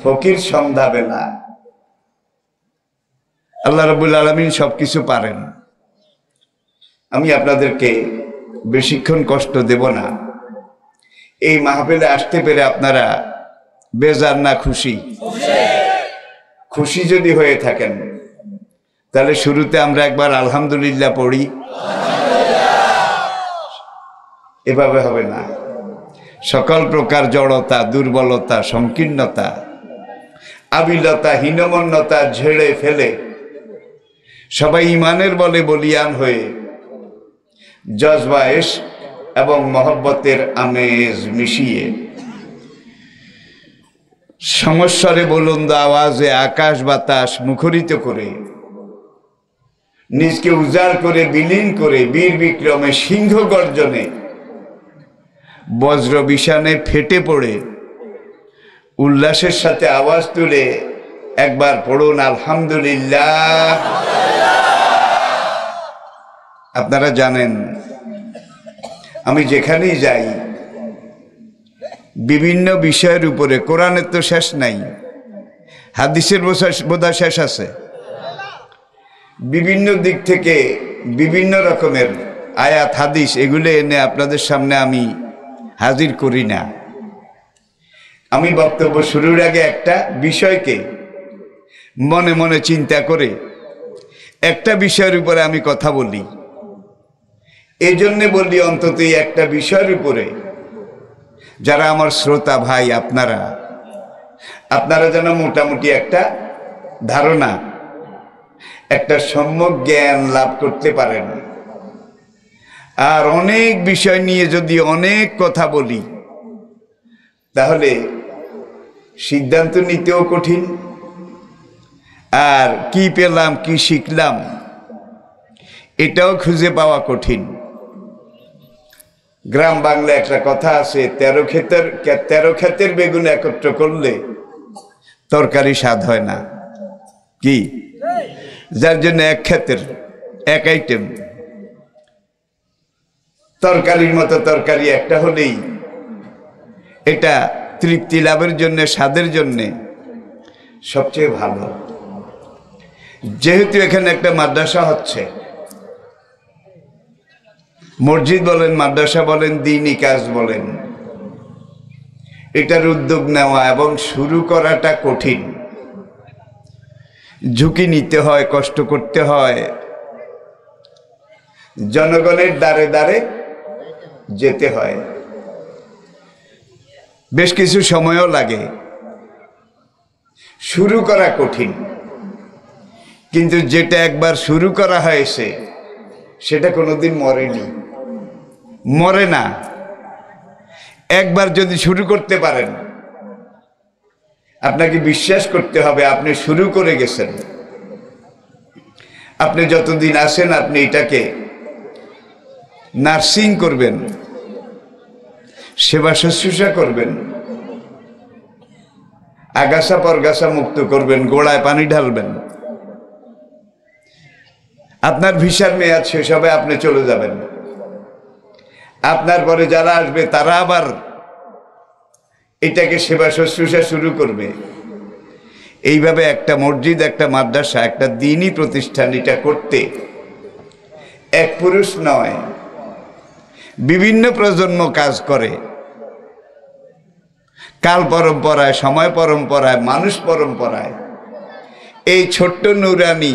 ফকির সন্ধ্যাবেলা। আল্লাহ রাব্বুল আলামিন সবকিছু পারেন। আমি আপনাদেরকে বেশিক্ষণ কষ্ট দেব না। এই মাহফিলে আসতে পেরে আপনারা বেজার না খুশি? খুশি যদি হয়ে থাকেন তাহলে শুরুতে আমরা একবার আলহামদুলিল্লাহ পড়ি। এভাবে হবে না। সকল প্রকার জড়তা, দুর্বলতা, সংকীর্ণতা, আবিলতা, হীনমন্যতা ঝেড়ে ফেলে সবাই ঈমানের বলে বলিয়ান হয়ে জজবা ইশক এবং মহব্বতের আমেজ মিশিয়ে সমস্বরে বুলন্দ আওয়াজে আকাশ বাতাস মুখরিত করে নিজকে উজাড় করে বিলীন করে বীর বিক্রমে সিংহ গর্জনে বজ্র বিষাণে ফেটে পড়ে উল্লাসের সাথে আওয়াজ তুলে একবার পড়ুন আলহামদুলিল্লাহ। আপনারা জানেন আমি যেখানেই যাই বিভিন্ন বিষয়ের উপরে, কোরআনের তো শেষ নাই, হাদিসের বোধহয় শেষ আছে, বিভিন্ন দিক থেকে বিভিন্ন রকমের আয়াত হাদিস এগুলো এনে আপনাদের সামনে আমি হাজির করি না। আমি বক্তব্য শুরুর আগে একটা বিষয়কে মনে মনে চিন্তা করে একটা বিষয়ের উপরে আমি কথা বলি। এই জন্যে বলি অন্তত এই একটা বিষয়ের উপরে যারা আমার শ্রোতা ভাই আপনারা যেন মোটামুটি একটা ধারণা, একটা সম্যক জ্ঞান লাভ করতে পারেন। আর অনেক বিষয় নিয়ে যদি অনেক কথা বলি তাহলে সিদ্ধান্ত নিতেও কঠিন, আর কি পেলাম কি শিখলাম এটাও খুঁজে পাওয়া কঠিন। গ্রাম বাংলা একটা কথা আছে, 13 ক্ষেতের বেগুন একত্র করলে তরকারি স্বাদ হয় না। কি? যার জন্য এক ক্ষেতের এক আইটেম তরকারির মতো তরকারি একটা হলেই এটা তৃপ্তি লাভের জন্য, স্বাদের জন্য সবচেয়ে ভালো। যেহেতু এখানে একটা মাদ্রাসা হচ্ছে, মসজিদ বলেন, মাদ্রাসা বলেন, দ্বীনি কাজ বলেন, এটার উদ্যোগ নেওয়া এবং শুরু করাটা কঠিন। ঝুঁকি নিতে হয়, কষ্ট করতে হয়, জনগণের দ্বারে দ্বারে যেতে হয়, বেশ কিছু সময়ও লাগে, শুরু করা কঠিন। কিন্তু যেটা একবার শুরু করা হয়েছে সেটা কোনোদিন মরে না। একবার যদি শুরু করতে পারেন আপনাকে বিশ্বাস করতে হবে আপনি শুরু করে গেছেন। আপনি যতদিন আছেন আপনি এটাকে নার্সিং করবেন, সেবা শুশ্রূষা করবেন, আগাছা পরগাছা মুক্ত করবেন, গোড়ায় পানি ঢালবেন। আপনার ভিসার মেয়াদ শেষ হবে, আপনি চলে যাবেন। আপনার পরে যারা আসবে তারা আবার এটাকে সেবা শুশ্রূষা শুরু করবে। এইভাবে একটা মসজিদ, একটা মাদ্রাসা, একটা দ্বীনি প্রতিষ্ঠান এটা করতে এক পুরুষ নয়, বিভিন্ন প্রজন্ম কাজ করে। কাল পরম্পরায়, সময় পরম্পরায়, মানুষ পরম্পরায় এই ছোট্ট নুরানি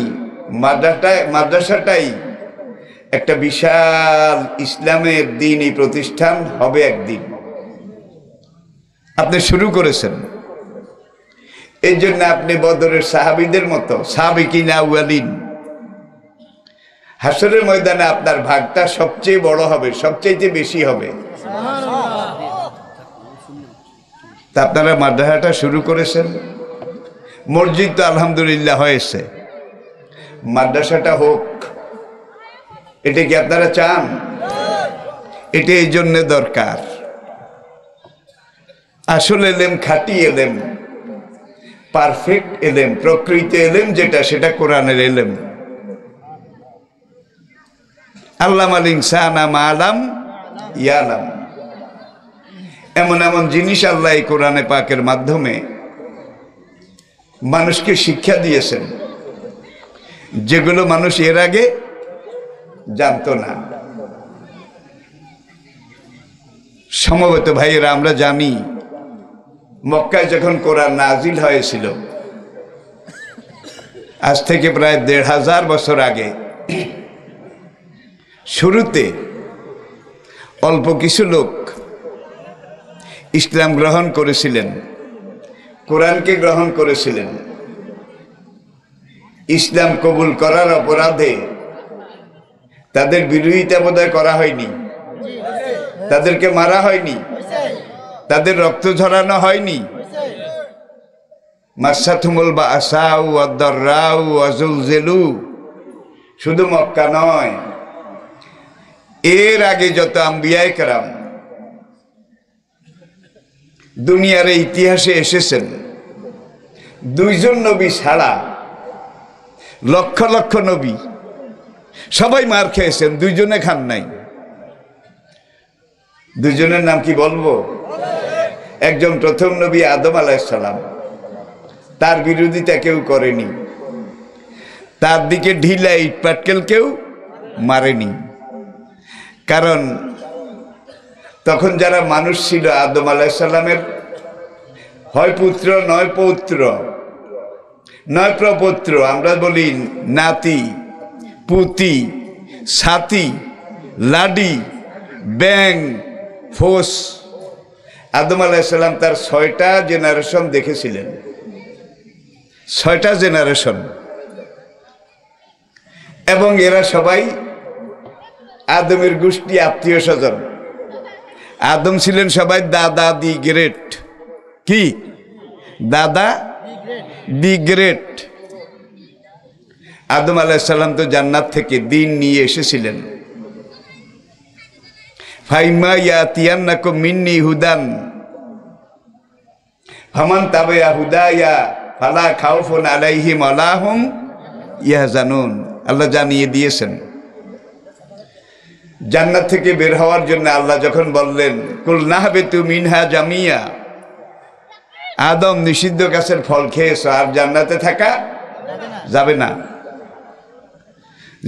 মাদ্রাসাটাই একটা বিশাল ইসলামের দ্বীনি প্রতিষ্ঠান হবে একদিন। আপনি শুরু করেছেন, এই জন্য আপনি বদরের সাহাবীদের মতো সাবিকিন আউয়ালিন, হাসরের ময়দানে আপনার ভাগটা সবচেয়ে বড় হবে, সবচেয়ে বেশি হবে। তা আপনারা মাদ্রাসাটা শুরু করেছেন, মসজিদ তো আলহামদুলিল্লাহ হয়েছে, মাদ্রাসাটা হোক, এটা কি আপনারা চান? এটা এই জন্য দরকার। আসল এলেম, খাঁটি এলেম, পারফেক্ট এলেম, প্রকৃত এলেম যেটা, সেটা কোরআনের এলেম। আল্লামাল ইনসানা মা লাম ইয়ালাম, এমন এমন জিনিস আল্লাহ এই কোরআনে পাকের মাধ্যমে মানুষকে শিক্ষা দিয়েছেন, যেগুলো মানুষ এর আগে জানতো না। সমবেত ভাইয়েরা, আমরা জানি মক্কায় যখন কোরআন নাজিল হয়েছিল, আজ থেকে প্রায় ১৫০০ বছর আগে, শুরুতে অল্প কিছু লোক ইসলাম গ্রহণ করেছিলেন, কোরআনকে গ্রহণ করেছিলেন। ইসলাম কবুল করার অপরাধে তাদের বিরোধিতা বোধহয় করা হয়নি, তাদেরকে মারা হয়নি, তাদের রক্ত ঝরানো হয়নি। মাসাথুমুল বাসাউ ওয়াদ-দাররাউ ওয়াজুলজিলু, শুধু মক্কা নয়, এর আগে যত আম্বিয়ায়ে কেরাম দুনিয়ার ইতিহাসে এসেছেন, দুইজন নবী ছাড়া লক্ষ লক্ষ নবী সবাই মার খেয়েছেন, দুইজনে খান নাই। দুইজনের নাম কি বলবো? একজন প্রথম নবী আদম আলাইহিস সালাম, তার বিরোধিতা কেউ করেনি, তার দিকে ঢিলা ইট পাটকেল কেউ মারেনি। কারণ তখন যারা মানুষ ছিল, আদম আলাইহিস সালামের হয় পুত্র নয় পৌত্র, নয় প্রপৌত্র, আমরা বলি নাতি, পুতি, সাথী, লাডি, ব্যাং, ফোস। আদম আলাইহিস সালাম তার ৬টা জেনারেশন দেখেছিলেন, ৬টা জেনারেশন, এবং এরা সবাই আদমের গোষ্ঠী, আত্মীয় স্বজন। আদম ছিলেন সবাই দাদা দি গ্রেট। কি দাদা দি গ্রেট? আদম আলাইহিস সালাম তো জান্নাত থেকে দ্বীন নিয়ে এসেছিলেন। ফাইমা ইয়াতিয়ান্নাকুম মিন্নি হুদান ফামান তাবিআ হুদায়া ফালা খাউফুন আলাইহিম ওয়ালা হুম ইয়াহজানুন। আল্লাহ জানিয়ে দিয়েছেন। জান্নাত থেকে বের হওয়ার জন্য আল্লাহ যখন বললেন কুল নাহবিতু মিনহা জামিয়া, আদম নিষিদ্ধ গাছের ফল খেয়েছো, আর জান্নাতে থাকা যাবে না,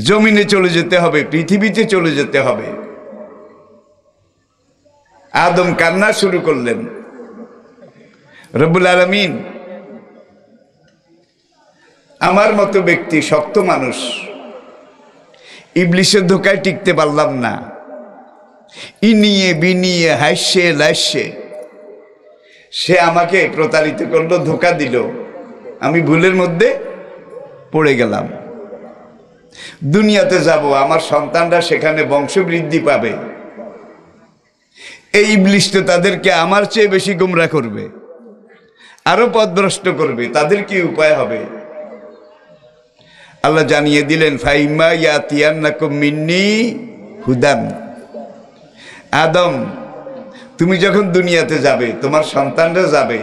জমিনে চলে যেতে হবে, পৃথিবীতে চলে যেতে হবে। আদম কান্না শুরু করলেন। রব্বুল আলামিন, আমার মতো ব্যক্তি, শক্ত মানুষ, ইবলিসের ধোকায় টিকতে পারলাম না, ইনিয়ে বিনিয়ে হাস্যে লাস্যে সে আমাকে প্রতারিত করলো, ধোকা দিল, আমি ভুলের মধ্যে পড়ে গেলাম। দুনিয়াতে যাব, আমার সন্তানরা সেখানে বংশবৃদ্ধি পাবে, এই ইবলিস তো তাদেরকে আমার চেয়ে বেশি গোমরা করবে, আরো পথভ্রষ্ট করবে, তাদের কি উপায় হবে? আল্লাহ জানিয়ে দিলেন ফাইমা ইয়াতিয়ান্নাকুম মিন্নি হুদান। আদম, তুমি যখন দুনিয়াতে যাবে, তোমার সন্তানরা যাবে,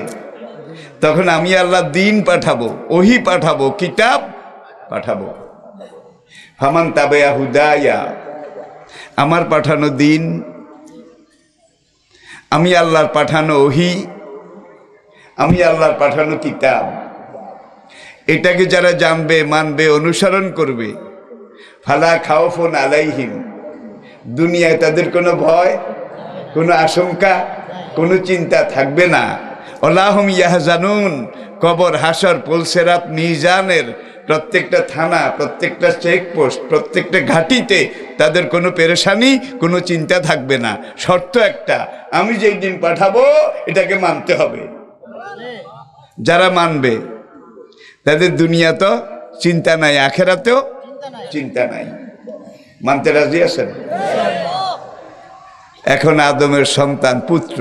তখন আমি আল্লাহ দ্বীন পাঠাবো, ওহী পাঠাবো, কিতাব পাঠাবো। ফামান তাবিআ হুদায়া, আমার পাঠানো দ্বীন, আমি আল্লাহর পাঠানো ওহী, আমি আল্লাহর পাঠানো কিতাব, এটাকে যারা জানবে, মানবে, অনুসরণ করবে, ফালা খাউফুন আলাইহিম, দুনিয়ায় তাদের কোনো ভয়, কোনো আশঙ্কা, কোনো চিন্তা থাকবে না। ওয়ালা হুম ইয়াহজানুন, কবর, হাসর, পুলসিরাত, মিজানের প্রত্যেকটা থানা, প্রত্যেকটা চেকপোস্ট, প্রত্যেকটা ঘাটিতে তাদের কোনো পেরেশানি, কোনো চিন্তা থাকবে না। শর্ত একটা, আমি যেই দিন পাঠাবো এটাকে মানতে হবে। যারা মানবে তাদের দুনিয়া তো চিন্তা নাই, আখেরাতেও চিন্তা নাই। মানতে রাজি আছেন? এখন আদমের সন্তান, পুত্র,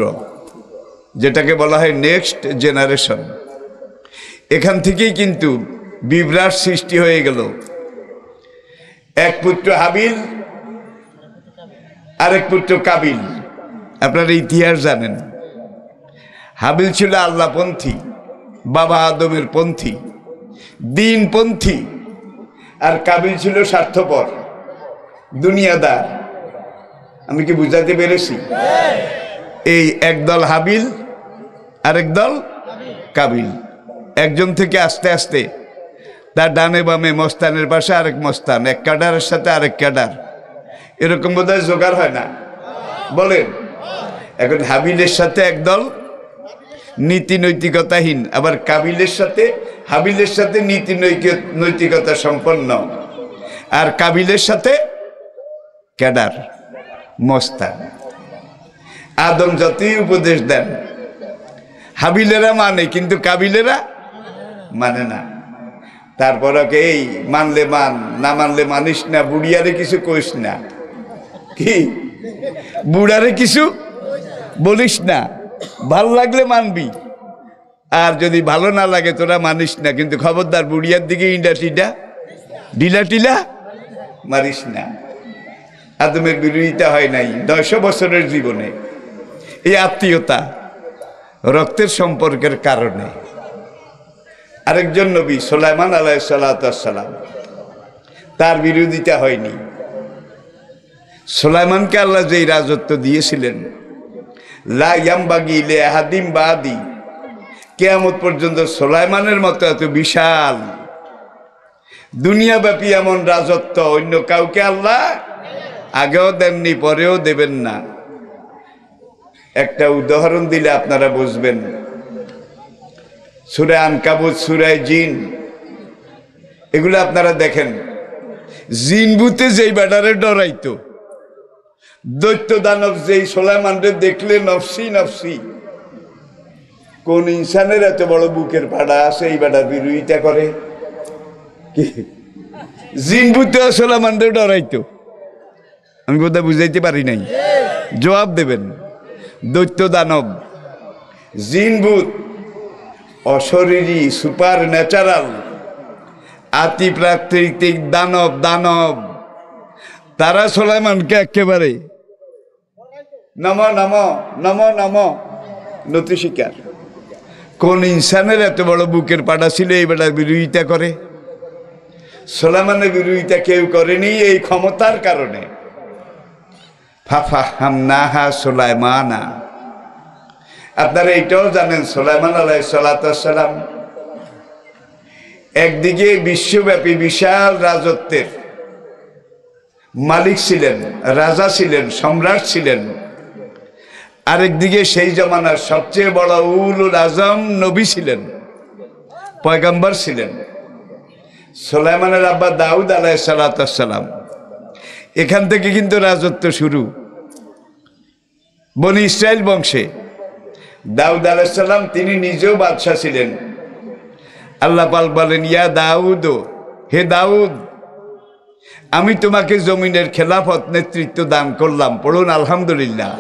যেটাকে বলা হয় নেক্সট জেনারেশন, এখান থেকেই কিন্তু বিভ্রাট সৃষ্টি হয়ে গেল। এক পুত্র হাবিল, আরেক পুত্র কাবিল। আপনারা ইতিহাস জানেন। হাবিল ছিল আল্লাহপন্থী, বাবা আদমের পন্থী, দ্বীনপন্থী, আর কাবিল ছিল স্বার্থপর, দুনিয়াদার। আমি কি বুঝাতে পেরেছি? এই একদল হাবিল, আরেক দল কাবিল। একজন থেকে আস্তে আস্তে তার ডানে বামে মস্তানের পাশে আরেক মস্তান, এক ক্যাডারের সাথে আরেক ক্যাডার, এরকম বোধহয় জোগাড় হয় না বলেন। এখন হাবিলের সাথে একদল নীতি নৈতিকতাহীন, আবার হাবিলের সাথে নীতি নৈতিকতা সম্পন্ন, আর কাবিলের সাথে ক্যাডার মস্তান। আদম যতই উপদেশ দেন হাবিলেরা মানে, কিন্তু কাবিলেরা মানে না। তারপর এই মানলে মান, না মানলে মানিস না, বুড়িয়ারে কিছু কইস না, কি বুড়ারে কিছু বলিস না, ভাল লাগলে মানবি, আর যদি ভালো না লাগে তোরা মানিস না, কিন্তু খবরদার বুড়িয়ার দিকে ঢিলা টিলা মারিস না। আদমের বিরোধিতা হয় নাই 900 বছরের জীবনে, এই আত্মীয়তা রক্তের সম্পর্কের কারণে। আরেকজন নবী সুলাইমান আলাইহিস সালাম, তার বিরোধিতা হয়নি। সুলাইমানকে আল্লাহ যেই রাজত্ব দিয়েছিলেন, লা ইয়ামবাগি লিআহাদিম বাদি, কিয়ামত পর্যন্ত সুলাইমানের মতো এত বিশাল দুনিয়াব্যাপী এমন রাজত্ব অন্য কাউকে আল্লাহ আগেও দেননি, পরেও দেবেন না। একটা উদাহরণ দিলে আপনারা বুঝবেন। সূরা আনকাবুত, সূরা জিন, এগুলো আপনারা দেখেন। জিন ভূতে যেই বেটারে ডরাইতো, দৈত্য দানব যেই সুলাইমানরে দেখলে নফসি নফসি, কোন ইনসানের এত বড় বুকের পাড়া আছে এই বেটার বিরোধিতা করে? কি জিন ভূতে সুলাইমানরে ডরাইতো? আমি বোধহয় বুঝাইতে পারি নাই, জবাব দেবেন। দৈত্য দানব, জিন ভূত, অশরীরী, সুপার ন্যাচারাল, আতি প্রাকৃতিক দানব, তারা সুলাইমানকে একেবারে নম নতি শিকার। কোন ইনসানের এত বড় বুকের পাটা ছিল এই বেটার বিরোধিতা করে? সুলাইমানের বিরোধিতা কেউ করেনি এই ক্ষমতার কারণে। ফাফাহামনাহা সুলাইমানা, আপনারা এইটাও জানেন সুলাইমান আলাইহিস সালাম একদিকে বিশ্বব্যাপী বিশাল রাজত্বের মালিক ছিলেন, রাজা ছিলেন, সম্রাট ছিলেন, আরেকদিকে সেই জমানার সবচেয়ে বড় উলুল আজম নবী ছিলেন, পয়গম্বর ছিলেন। সুলাইমানের আব্বা দাউদ আলাইহিস সালাম, এখান থেকে কিন্তু রাজত্ব শুরু। বনি ইসরাইল বংশে দাউদ আলাইহিস সালাম তিনি নিজেও বাদশা ছিলেন। আল্লাহ পাক বলেন, ইয়া দাউদ, হে দাউদ, আমি তোমাকে জমিনের খেলাফত নেতৃত্ব দান করলাম। পড়ুন আলহামদুলিল্লাহ।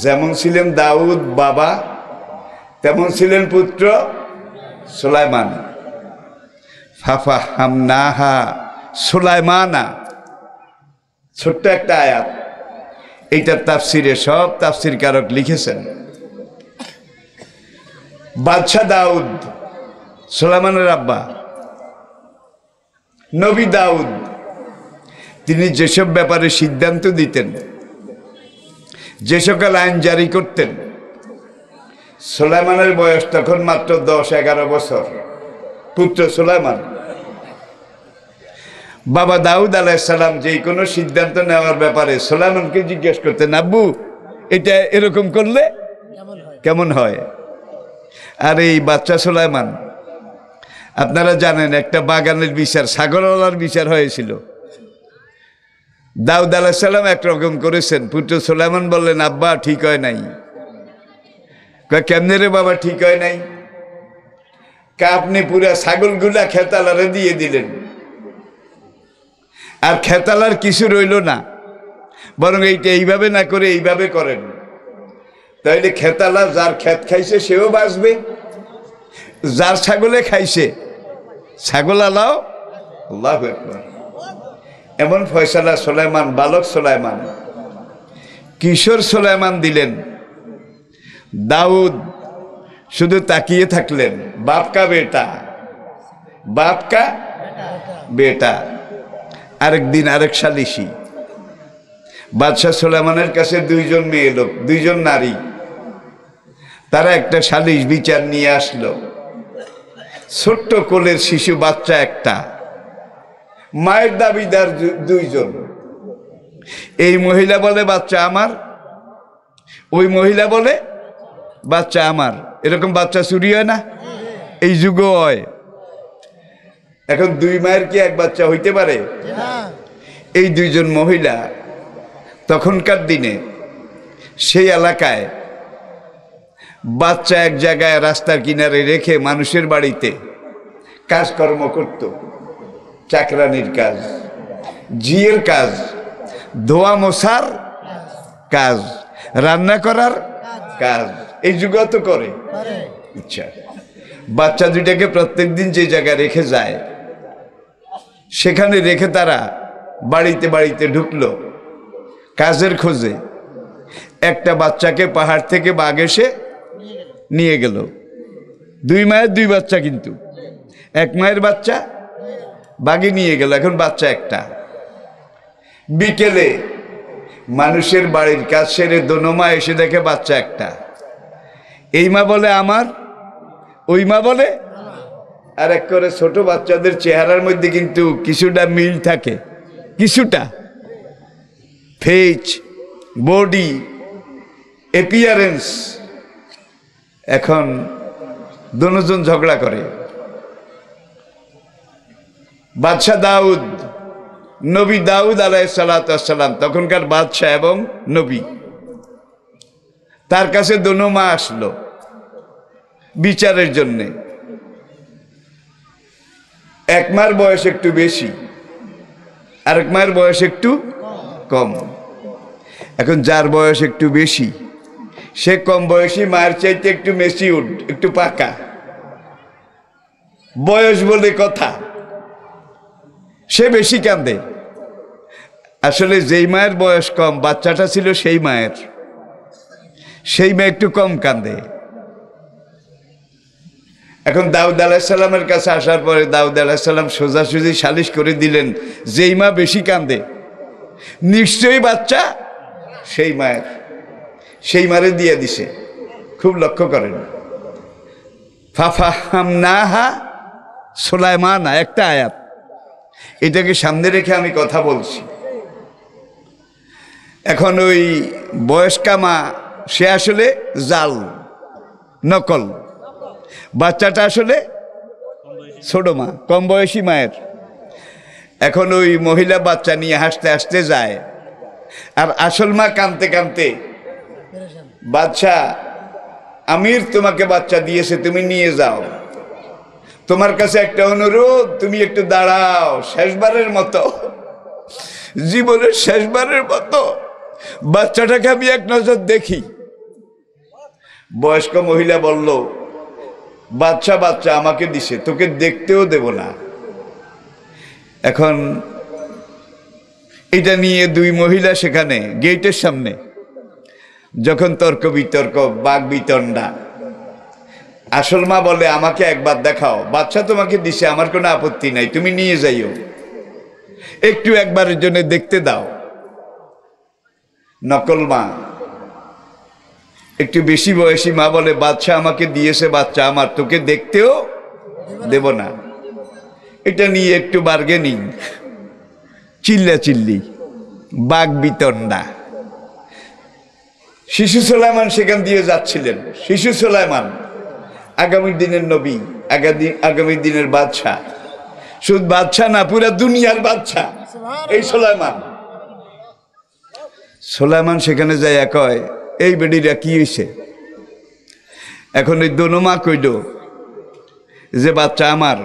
যেমন ছিলেন দাউদ বাবা, তেমন ছিলেন পুত্র সুলাইমান। ফাফাহামনাহা সুলাইমানা, ছোট্ট একটা আয়াত, এইটার তাফসিরে সব তাফসির কারক লিখেছেন। বাদশাহ দাউদ সুলাইমানের আব্বা, নবী দাউদ, তিনি যেসব ব্যাপারে সিদ্ধান্ত দিতেন, যে সকল আইন জারি করতেন, সুলাইমানের বয়স তখন মাত্র 10-11 বছর। পুত্র সুলাইমান, বাবা দাউদ আলাইহিস সালাম যে কোনো সিদ্ধান্ত নেওয়ার ব্যাপারে সুলাইমানকে জিজ্ঞেস করতেন, আব্বু এটা এরকম করলে কেমন হয়? আর এই বাচ্চা সুলাইমান, আপনারা জানেন একটা বাগানের বিচার, ছাগলওয়ালার বিচার হয়েছিল। দাউদ আলাইহিস সালাম একরকম করেছেন, পুত্র সুলাইমান বললেন, আব্বা ঠিক হয় নাই। কেমনে রে বাবা ঠিক হয় নাই? আপনি পুরা ছাগলগুলা খেতালারে দিয়ে দিলেন, আর খেতালার কিছু রইল না, বরং এইটা এইভাবে না করে এইভাবে করেন, তাইলে খেতালা যার ক্ষেত খাইছে সেও বাঁচবে, যার ছাগলে খাইছে ছাগল আলাও। আল্লাহু আকবার। এমন ফয়সালা সুলাইমান, বালক সুলাইমান, কিশোর সুলাইমান দিলেন। দাউদ শুধু তাকিয়ে থাকলেন, বাপ কা বেটা। আরেকদিন আরেক সালিসি, বাদশাহ সুলাইমানের কাছে 2 জন মেয়ে লোক, 2 জন নারী, তারা একটা সালিশ বিচার নিয়ে আসলো। ছোট্ট কোলের শিশু বাচ্চা একটা, মায়ের দাবিদার দুইজন। এই মহিলা বলে বাচ্চা আমার, ওই মহিলা বলে বাচ্চা আমার। এরকম বাচ্চা চুরি হয় না? এই যুগও হয়। এখন দুই মায়ের কি এক বাচ্চা হইতে পারে? এই দুইজন মহিলা তখনকার দিনে সেই এলাকায় বাচ্চা এক জায়গায় রাস্তার কিনারে রেখে মানুষের বাড়িতে কাজকর্ম করত। চাকরানির কাজ, ঝিয়ের কাজ, ধোয়া মোছার কাজ, রান্না করার কাজ, এই যুগে তো করে। আচ্ছা, বাচ্চা দুইটাকে প্রত্যেকদিন যে জায়গায় রেখে যায় সেখানে রেখে তারা বাড়িতে বাড়িতে ঢুকলো কাজের খোঁজে। একটা বাচ্চাকে পাহাড় থেকে বাঘ এসে নিয়ে গেল। দুই মায়ের দুই বাচ্চা, কিন্তু এক মায়ের বাচ্চা বাঘে নিয়ে গেল। এখন বাচ্চা একটা। বিকেলে মানুষের বাড়ির কাজ সেরে দোনো মা এসে দেখে বাচ্চা একটা। এই মা বলে আমার, ওই মা বলে আর এক করে। ছোট বাচ্চাদের চেহারার মধ্যে কিন্তু কিছুটা মিল থাকে, কিছুটা ফেস, বডি, অ্যাপিয়ারেন্স। এখন দুজন ঝগড়া করে। বাদশাহ দাউদ, নবী দাউদ আলাইহিসসালাম তখনকার বাদশাহ এবং নবী, তার কাছে দোনো মা আসলো বিচারের জন্যে। এক মার বয়স একটু বেশি, আরেক মায়ের বয়স একটু কম। এখন যার বয়স একটু বেশি সে কম বয়সী মায়ের চাইতে একটু ম্যাচিউরড, একটু পাকা। বয়স বলে কথা, সে বেশি কাঁদে। আসলে যেই মায়ের বয়স কম, বাচ্চাটা ছিল সেই মায়ের, সেই মেয়ে একটু কম কাঁদে। এখন দাউদ আলাইহিসসালামের কাছে আসার পরে দাউদ আলাইহিসসালাম সোজাসুজি সালিশ করে দিলেন, যেই মা বেশি কাঁদে নিশ্চয়ই বাচ্চা সেই মায়ের, সেই মারে দিয়ে দিছে। খুব লক্ষ্য করেন, ফাফাহামনাহা সুলাইমানা, একটা আয়াত, এটাকে সামনে রেখে আমি কথা বলছি। এখন ওই বয়স্কা মা সে আসলে জাল, নকল। বাচ্চাটা আসলে ছোট মা, কম বয়সী মায়ের। এখন ওই মহিলা বাচ্চা নিয়ে হাসতে হাসতে যায়, আর আসল মা কাঁদতে কাঁদতে, বাচ্চা আমির তোমাকে বাচ্চা দিয়েছে, তুমি নিয়ে যাও। তোমার কাছে একটা অনুরোধ, তুমি একটু দাঁড়াও, শেষবারের মতো, জীবনের শেষবারের মতো বাচ্চাটাকে আমি এক নজর দেখি। বয়স্ক মহিলা বলল, বাচ্চা বাচ্চা আমাকে দিছে, তোকে দেখতেও দেব না। এখন এটা নিয়ে দুই মহিলা সেখানে গেটের সামনে যখন তর্ক বিতর্ক, বাক বিতণ্ডা। আসল মা বলে, আমাকে একবার দেখাও, বাচ্চা তোমাকে দিছে, আমার কোনো আপত্তি নাই, তুমি নিয়ে যাইও, একটু একবারের জন্য দেখতে দাও। নকল মা, একটু বেশি বয়সী মা বলে, বাচ্চা আমাকে দিয়েছে, বাচ্চা আমার, তোকে দেখতেও দেব না। এটা নিয়ে একটু বার্গেনিং, চিল্লা চিল্লি, বাক বিতণ্ডা। শিশু সুলাইমান সেখান দিয়ে যাচ্ছিলেন। শিশু সুলাইমান আগামী দিনের নবী, আগামী দিনের বাদশাহ। শুধু বাদশাহ না, পুরা দুনিয়ার বাদশাহ এই সুলাইমান। সুলাইমান সেখানে যায়, কয়, এই বেডিরা কি হয়েছে? এখন ওই দোনো কইল যে বাচ্চা আমার,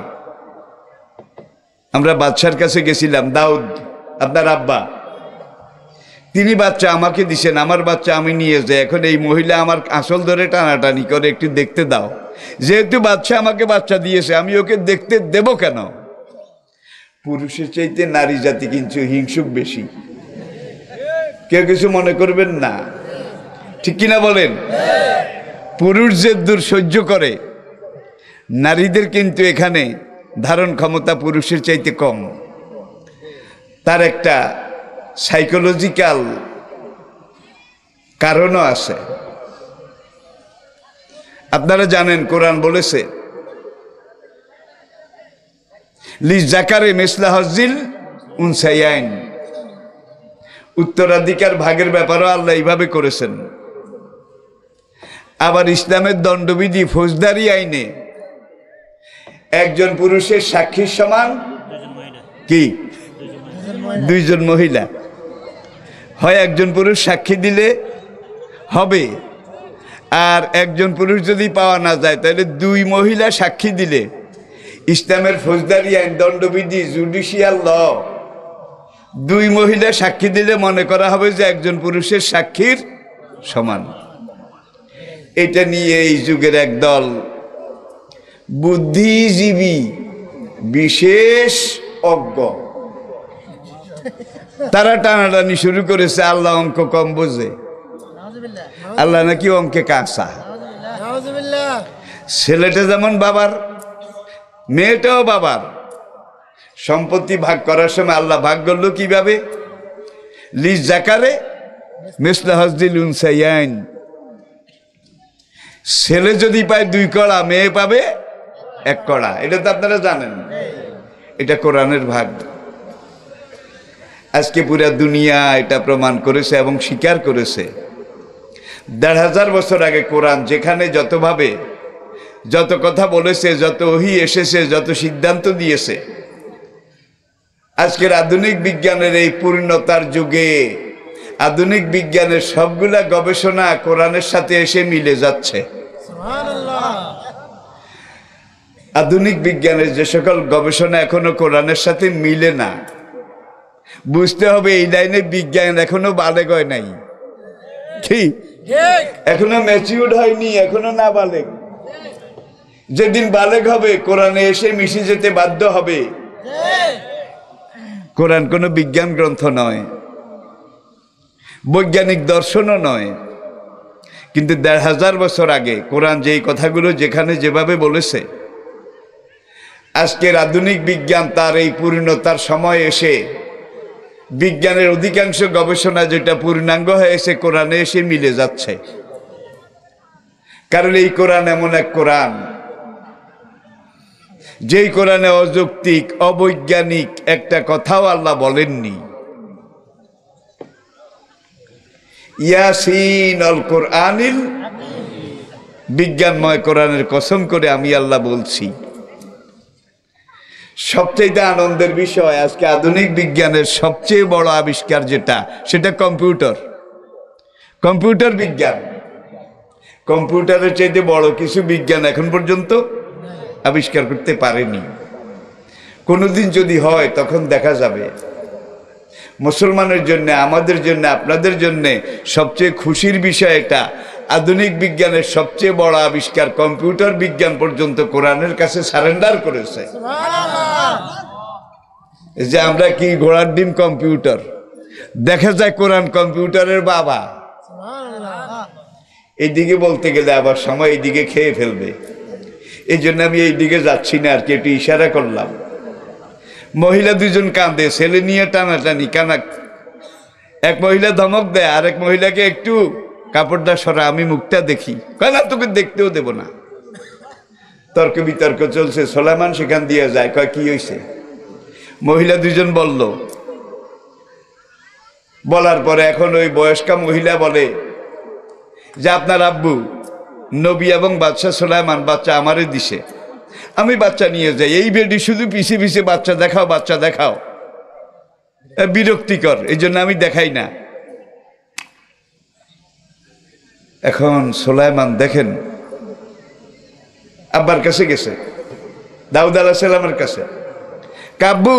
আমরা বাদশার কাছে গেছিলাম, দাউদ আপনার আব্বা, তিনি বাচ্চা আমাকে দিছেন, আমার বাচ্চা আমি নিয়ে যাই। এখন এই মহিলা আমার আঁচল ধরে টানাটানি করে, একটু দেখতে দাও, যেহেতু বাচ্চা আমাকে বাচ্চা দিয়েছে, আমি ওকে দেখতে দেব কেন? পুরুষের চাইতে নারী জাতি কিন্তু হিংসুক বেশি, কেউ কিছু মনে করবেন না, ঠিক কিনা বলেন? পুরুষ যে দূর সহ্য করে, নারীদের কিন্তু এখানে ধারণ ক্ষমতা পুরুষের চাইতে কম। তার একটা সাইকোলজিক্যাল কারণও আছে। আপনারা জানেন কোরআন বলেছে লিজাকারে মিসলা হজ্জিল উনসাইয়াইন, উত্তরাধিকার ভাগের ব্যাপারও আল্লাহ এইভাবে করেছেন। আবার ইসলামের দণ্ডবিধি ফৌজদারি আইনে একজন পুরুষের সাক্ষীর সমান কি দুইজন মহিলা। হয় একজন পুরুষ সাক্ষী দিলে হবে, আর একজন পুরুষ যদি পাওয়া না যায় তাহলে দুই মহিলা সাক্ষী দিলে ইসলামের ফৌজদারি আইন দণ্ডবিধি জুডিশিয়াল ল, দুই মহিলা সাক্ষী দিলে মনে করা হবে যে একজন পুরুষের সাক্ষীর সমান। এটা নিয়ে এই যুগের একদল বুদ্ধিজীবী বিশেষ অজ্ঞ তারা টানাটানি শুরু করেছে আল্লাহ অঙ্ক কম বোঝে, আল্লাহ নাকি অঙ্কে কাঁচা। ছেলেটা যেমন বাবার, মেয়েটাও বাবার। সম্পত্তি ভাগ করার সময় আল্লাহ ভাগ করলো কিভাবে? লিজ জাকারে মিসলা হজ্জিল উনসাইয়াইন, ছেলে যদি পায় 2 কড়া, মেয়ে পাবে 1 কড়া। এটা তো আপনারা জানেন, এটা কোরআনের ভাগ। আজকে পুরা দুনিয়া এটা প্রমাণ করেছে এবং স্বীকার করেছে। 1500 বছর আগে কোরআন যেখানে যতভাবে যত কথা বলেছে, যত ওহী এসেছে, যত সিদ্ধান্ত দিয়েছে, আজকের আধুনিক বিজ্ঞানের এই পূর্ণতার যুগে আধুনিক বিজ্ঞানের সবগুলা গবেষণা কোরআনের সাথে এসে মিলে যাচ্ছে। আধুনিক বিজ্ঞানের যে সকল গবেষণা এখনো কোরআনের সাথে মিলে না, বুঝতে হবে এই লাইনে বিজ্ঞান এখনো বালেগ হয় নাই, ঠিক এখনো ম্যাচিউরড হয়নি, এখনো না বালেগ। যেদিন বালেগ হবে কোরআনে এসে মিশে যেতে বাধ্য হবে। কোরআন কোনো বিজ্ঞান গ্রন্থ নয়, বৈজ্ঞানিক দর্শনও নয়, কিন্তু 1500 বছর আগে কোরআন যেই কথাগুলো যেখানে যেভাবে বলেছে, আজকের আধুনিক বিজ্ঞান তার এই পূর্ণতার সময় এসে বিজ্ঞানের অধিকাংশ গবেষণা যেটা পূর্ণাঙ্গ হয়েছে কোরআনে এসে মিলে যাচ্ছে। কারণ এই কোরআন এমন এক কোরআন যেই কোরআনে অযৌক্তিক অবৈজ্ঞানিক একটা কথাও আল্লাহ বলেননি। ইয়াসিন আল কোরআনিল, বিজ্ঞানময় কোরআনের কসম করে আমি আল্লাহ বলছি। সবচেয়ে আনন্দের বিষয়, আজকে আধুনিক বিজ্ঞানের সবচেয়ে বড় আবিষ্কার যেটা, সেটা কম্পিউটার। কম্পিউটার বিজ্ঞান, কম্পিউটারের চাইতে বড় কিছু বিজ্ঞান এখন পর্যন্ত আবিষ্কার করতে পারেনি। কোনোদিন যদি হয় তখন দেখা যাবে। মুসলমানের জন্য, আমাদের জন্য, আপনাদের জন্য সবচেয়ে খুশির বিষয় এটা, আধুনিক বিজ্ঞানের সবচেয়ে বড় আবিষ্কার কম্পিউটার বিজ্ঞান পর্যন্ত কোরআনের কাছে সারেন্ডার করেছে। যে আমরা কি ঘোড়ার ডিম কম্পিউটার, দেখা যায় কোরআন কম্পিউটারের বাবা। এইদিকে বলতে গেলে আবার সময় এইদিকে খেয়ে ফেলবে, এই জন্য আমি এইদিকে যাচ্ছি না আর কি, একটু ইশারা করলাম। মহিলা 2জন কাঁদে, ছেলে নিয়ে টানাটানি, কানা। এক মহিলা ধমক দেয় আরেক মহিলাকে, একটু কাপড়টা সরা, আমি মুখটা দেখি। না, তোকে দেখতেও দেব না। তর্ক বিতর্ক চলছে, সোলাইমান সেখান দিয়ে যায়, কয় কি হয়েছে? মহিলা 2জন বলল, বলার পরে এখন ওই বয়স্কা মহিলা বলে যে আপনার আব্বু নবী এবং বাদশাহ সোলাইমান বাচ্চা আমারে দিছে, আমি বাচ্চা নিয়ে যাই। এই বেডি শুধু পিছে পিছে বাচ্চা দেখাও, বাচ্চা দেখাও, বিরক্তিকর, এই জন্য আমি দেখাই না। এখন সোলাইমান দেখেন আব্বার কাছে গেছে, দাউদ আলাইহিস সালামের কাছে, কাব্বু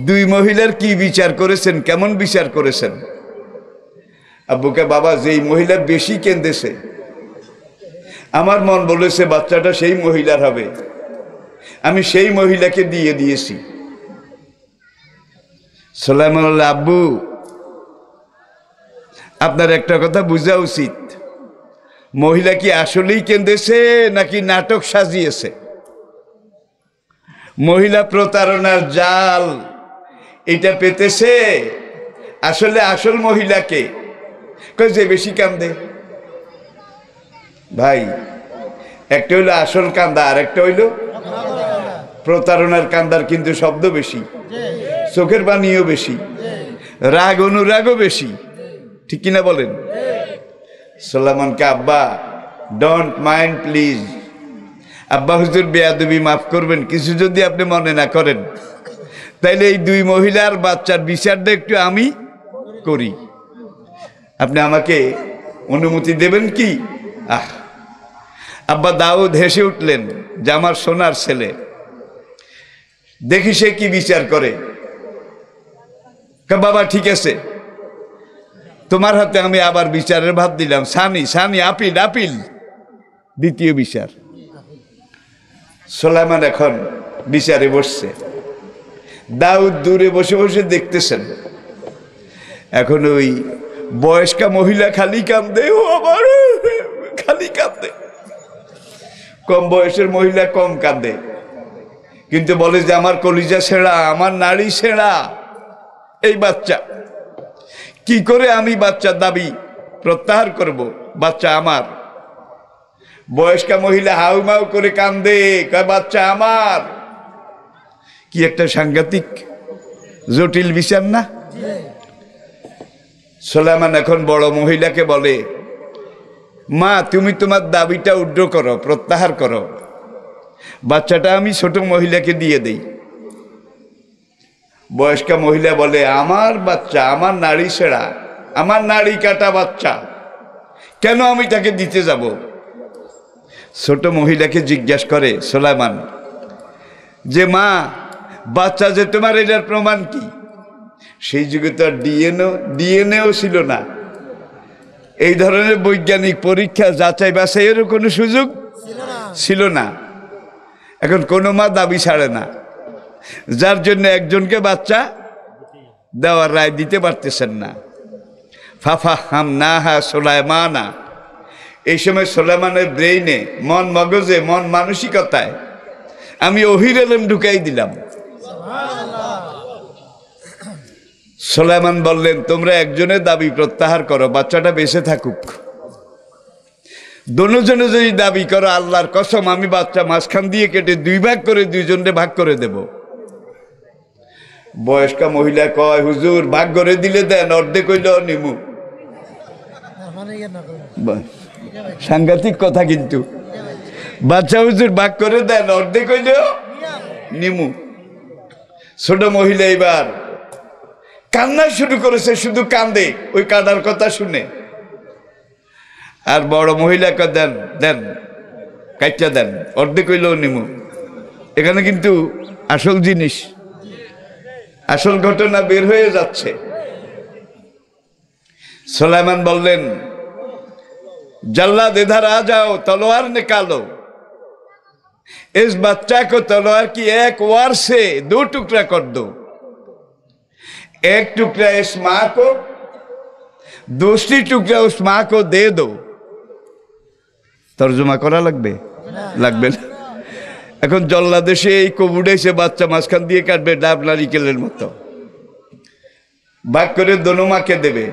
2 মহিলার কি বিচার করেছেন, কেমন বিচার করেছেন? আব্বুকে, বাবা যেই মহিলা বেশি কেঁদেছে আমার মন বলেছে বাচ্চাটা সেই মহিলার হবে, আমি সেই মহিলাকে দিয়ে দিয়েছি। সোলাইমান বলল, আব্বু আপনার একটা কথা বোঝা উচিত, মহিলা কি আসলেই কেঁদেছে নাকি নাটক সাজিয়েছে? মহিলা প্রতারণার জাল এটা পেতেছে, আসলে আসল মহিলাকে যে বেশি কান্দে। ভাই, একটা হইলো আসল কান্দা, আর একটা হইলো প্রতারণার কান্দার কিন্তু শব্দ বেশি, চোখের পানিও বেশি, রাগ অনুরাগও বেশি, ঠিক কিনা বলেন? সুলাইমানকে, আব্বা ডোন্ট মাইন্ড প্লিজ, আব্বা হুজুর বেয়াদবি মাফ করবেন, কিছু যদি আপনি মনে না করেন, তাইলে এই দুই মহিলার বাচ্চার বিচারটা একটু আমি করি, আপনি আমাকে অনুমতি দেবেন কি? আব্বা দাউদ হেসে উঠলেন যে আমার সোনার ছেলে, দেখি সে কি বিচার করে। বাবা ঠিক আছে, তোমার হাতে আমি আবার বিচারের ভাত দিলাম, সানি সানি আপিল আপিল, দ্বিতীয় বিচার। সুলাইমান এখন বিচারে বসছে, দাউদ দূরে বসে বসে দেখতেছেন। এখন ওই বয়স্কা মহিলা খালি কান্দে, ও আবার খালি কান্দে, কম বয়সের মহিলা কম কান্দে, কিন্তু বলে যে আমার কলিজা ছেঁড়া, আমার নাড়ি ছেঁড়া এই বাচ্চা, কি করে আমি বাচ্চার দাবি প্রত্যাহার করব? বাচ্চা আমার। বয়স্কা মহিলা হাউমাউ করে কান্দে, কয় বাচ্চা আমার। কি একটা সাংঘাতিক জটিল বিচার না? সুলাইমান এখন বড় মহিলাকে বলে, মা তুমি তোমার দাবিটা উড্র করো, প্রত্যাহার করো, বাচ্চাটা আমি ছোট মহিলাকে দিয়ে দেই। বয়স্কা মহিলা বলে, আমার বাচ্চা, আমার নাড়ি ছেঁড়া, আমার নাড়ি কাটা বাচ্চা, কেন আমি তাকে দিতে যাব? ছোট মহিলাকে জিজ্ঞাসা করে সুলাইমান যে, মা বাচ্চা যে তোমার, এটার প্রমাণ কি? সেই যুগে তো আর ডিএনএও ছিল না, এই ধরনের বৈজ্ঞানিক পরীক্ষা যাচাই বাছাইয়েরও কোনো সুযোগ ছিল না। এখন কোনো মা দাবি ছাড়ে না, যার জন্য একজনকে বাচ্চা দেওয়ার রায় দিতে পারতেছেন না। ফাফা হাম না হা সুলাইমানা, এই সময় সুলাইমানের ব্রেইনে, মন মগজে, মন মানসিকতায় আমি ওহির এলেম ঢুকাই দিলাম। সুলাইমান বললেন, তোমরা একজনের দাবি প্রত্যাহার করো, বাচ্চাটা বেঁচে থাকুক। দোনোজনে যদি দাবি করো, আল্লাহর কসম আমি বাচ্চা মাঝখান দিয়ে কেটে দুই ভাগ করে দুইজনকে ভাগ করে দেব। বয়স্কা মহিলা কয়, হুজুর ভাগ করে দিলে দেন, অর্ধেক হইলেও নিমু। সাংঘাতিক কথা কিন্তু, বাচ্চা হুজুর ভাগ করে দেন, অর্ধেক হইলেও নিমু। ছোট মহিলা এবার কান্না শুরু করেছে, শুধু কান্দে ওই কাঁদার কথা শুনে। আর বড় মহিলাকে দেন দেন, কাইটা দেন, অর্ধেক হইলেও নিমু। এখানে কিন্তু আসল জিনিস, আসল ঘটনা বের হয়ে যাচ্ছে। সুলাইমান বললেন, जल्लाद इधर आ जाओ, तलवार निकालो। इस बच्चा को तलवार की एक वार से दो टुकड़ा कर दो, एक टुकड़ा इस माँ को, दूसरी टुकड़ा उस माँ को दे दो। तर्जुमा करा লাগবে লাগবে না। এখন জল্লাদেশে এই কবুড়াইছে, বাচ্চা মাঝখান দিয়ে কাটবে ডাব নারিকেলের মতো, ভাগ করে দোনো মাকে দেবে।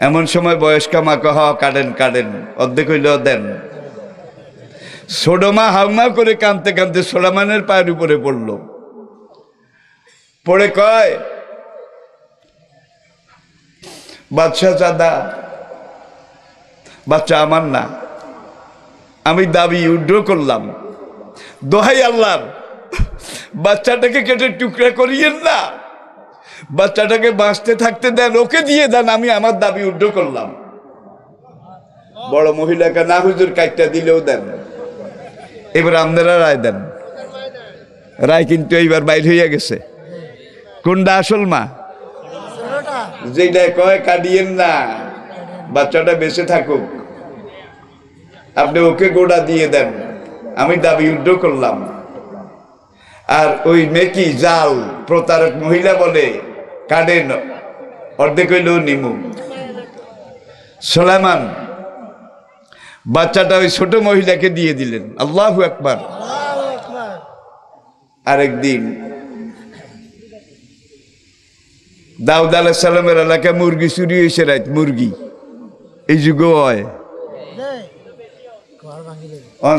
এমন সময় বয়স্কা মা কহ, কাটেন কাটেন, অর্ধেক হইলেও দেন। ছোট মা হাউমা করে কাঁদতে কাঁদতে সুলাইমানের পায়ের উপরে পড়ল, পড়ে কয়, বাদশা চাঁদা, বাচ্চা আমার না, আমি দাবি উড্র করলাম, দোহাই আল্লাহর বাচ্চাটাকে কেটে টুকরা করিয়েন না, বাচ্চাটাকে বাঁচতে থাকতে দেন, ওকে দিয়ে দেন, আমি আমার দাবি উড্র করলাম। বড় মহিলাকে, না হুজুর কাইটটা দিলেও দেন। এবার আপনারা রায় দেন। রায় কিন্তু এইবার বাইর হইয়া গেছে। কোনটা আসল মা? যেটা কয় কাটিয়েন না, বাচ্চাটা বেঁচে থাকুক, আপনি ওকে গোড়া দিয়ে দেন, আমি দাবি উড্র করলাম। আর ওই মেকি জাল প্রতারক মহিলা বলে, কাটেন, অর্ধেক হইলেও নিমু। সুলাইমান বাচ্চাটা ওই ছোট মহিলাকে দিয়ে দিলেন। আল্লাহু আকবার। আরেকদিন দাউদ আলাইহিস সালামের এলাকায় মুরগি চুরি হয়েছে, রাত মুরগি, এই যুগে হয়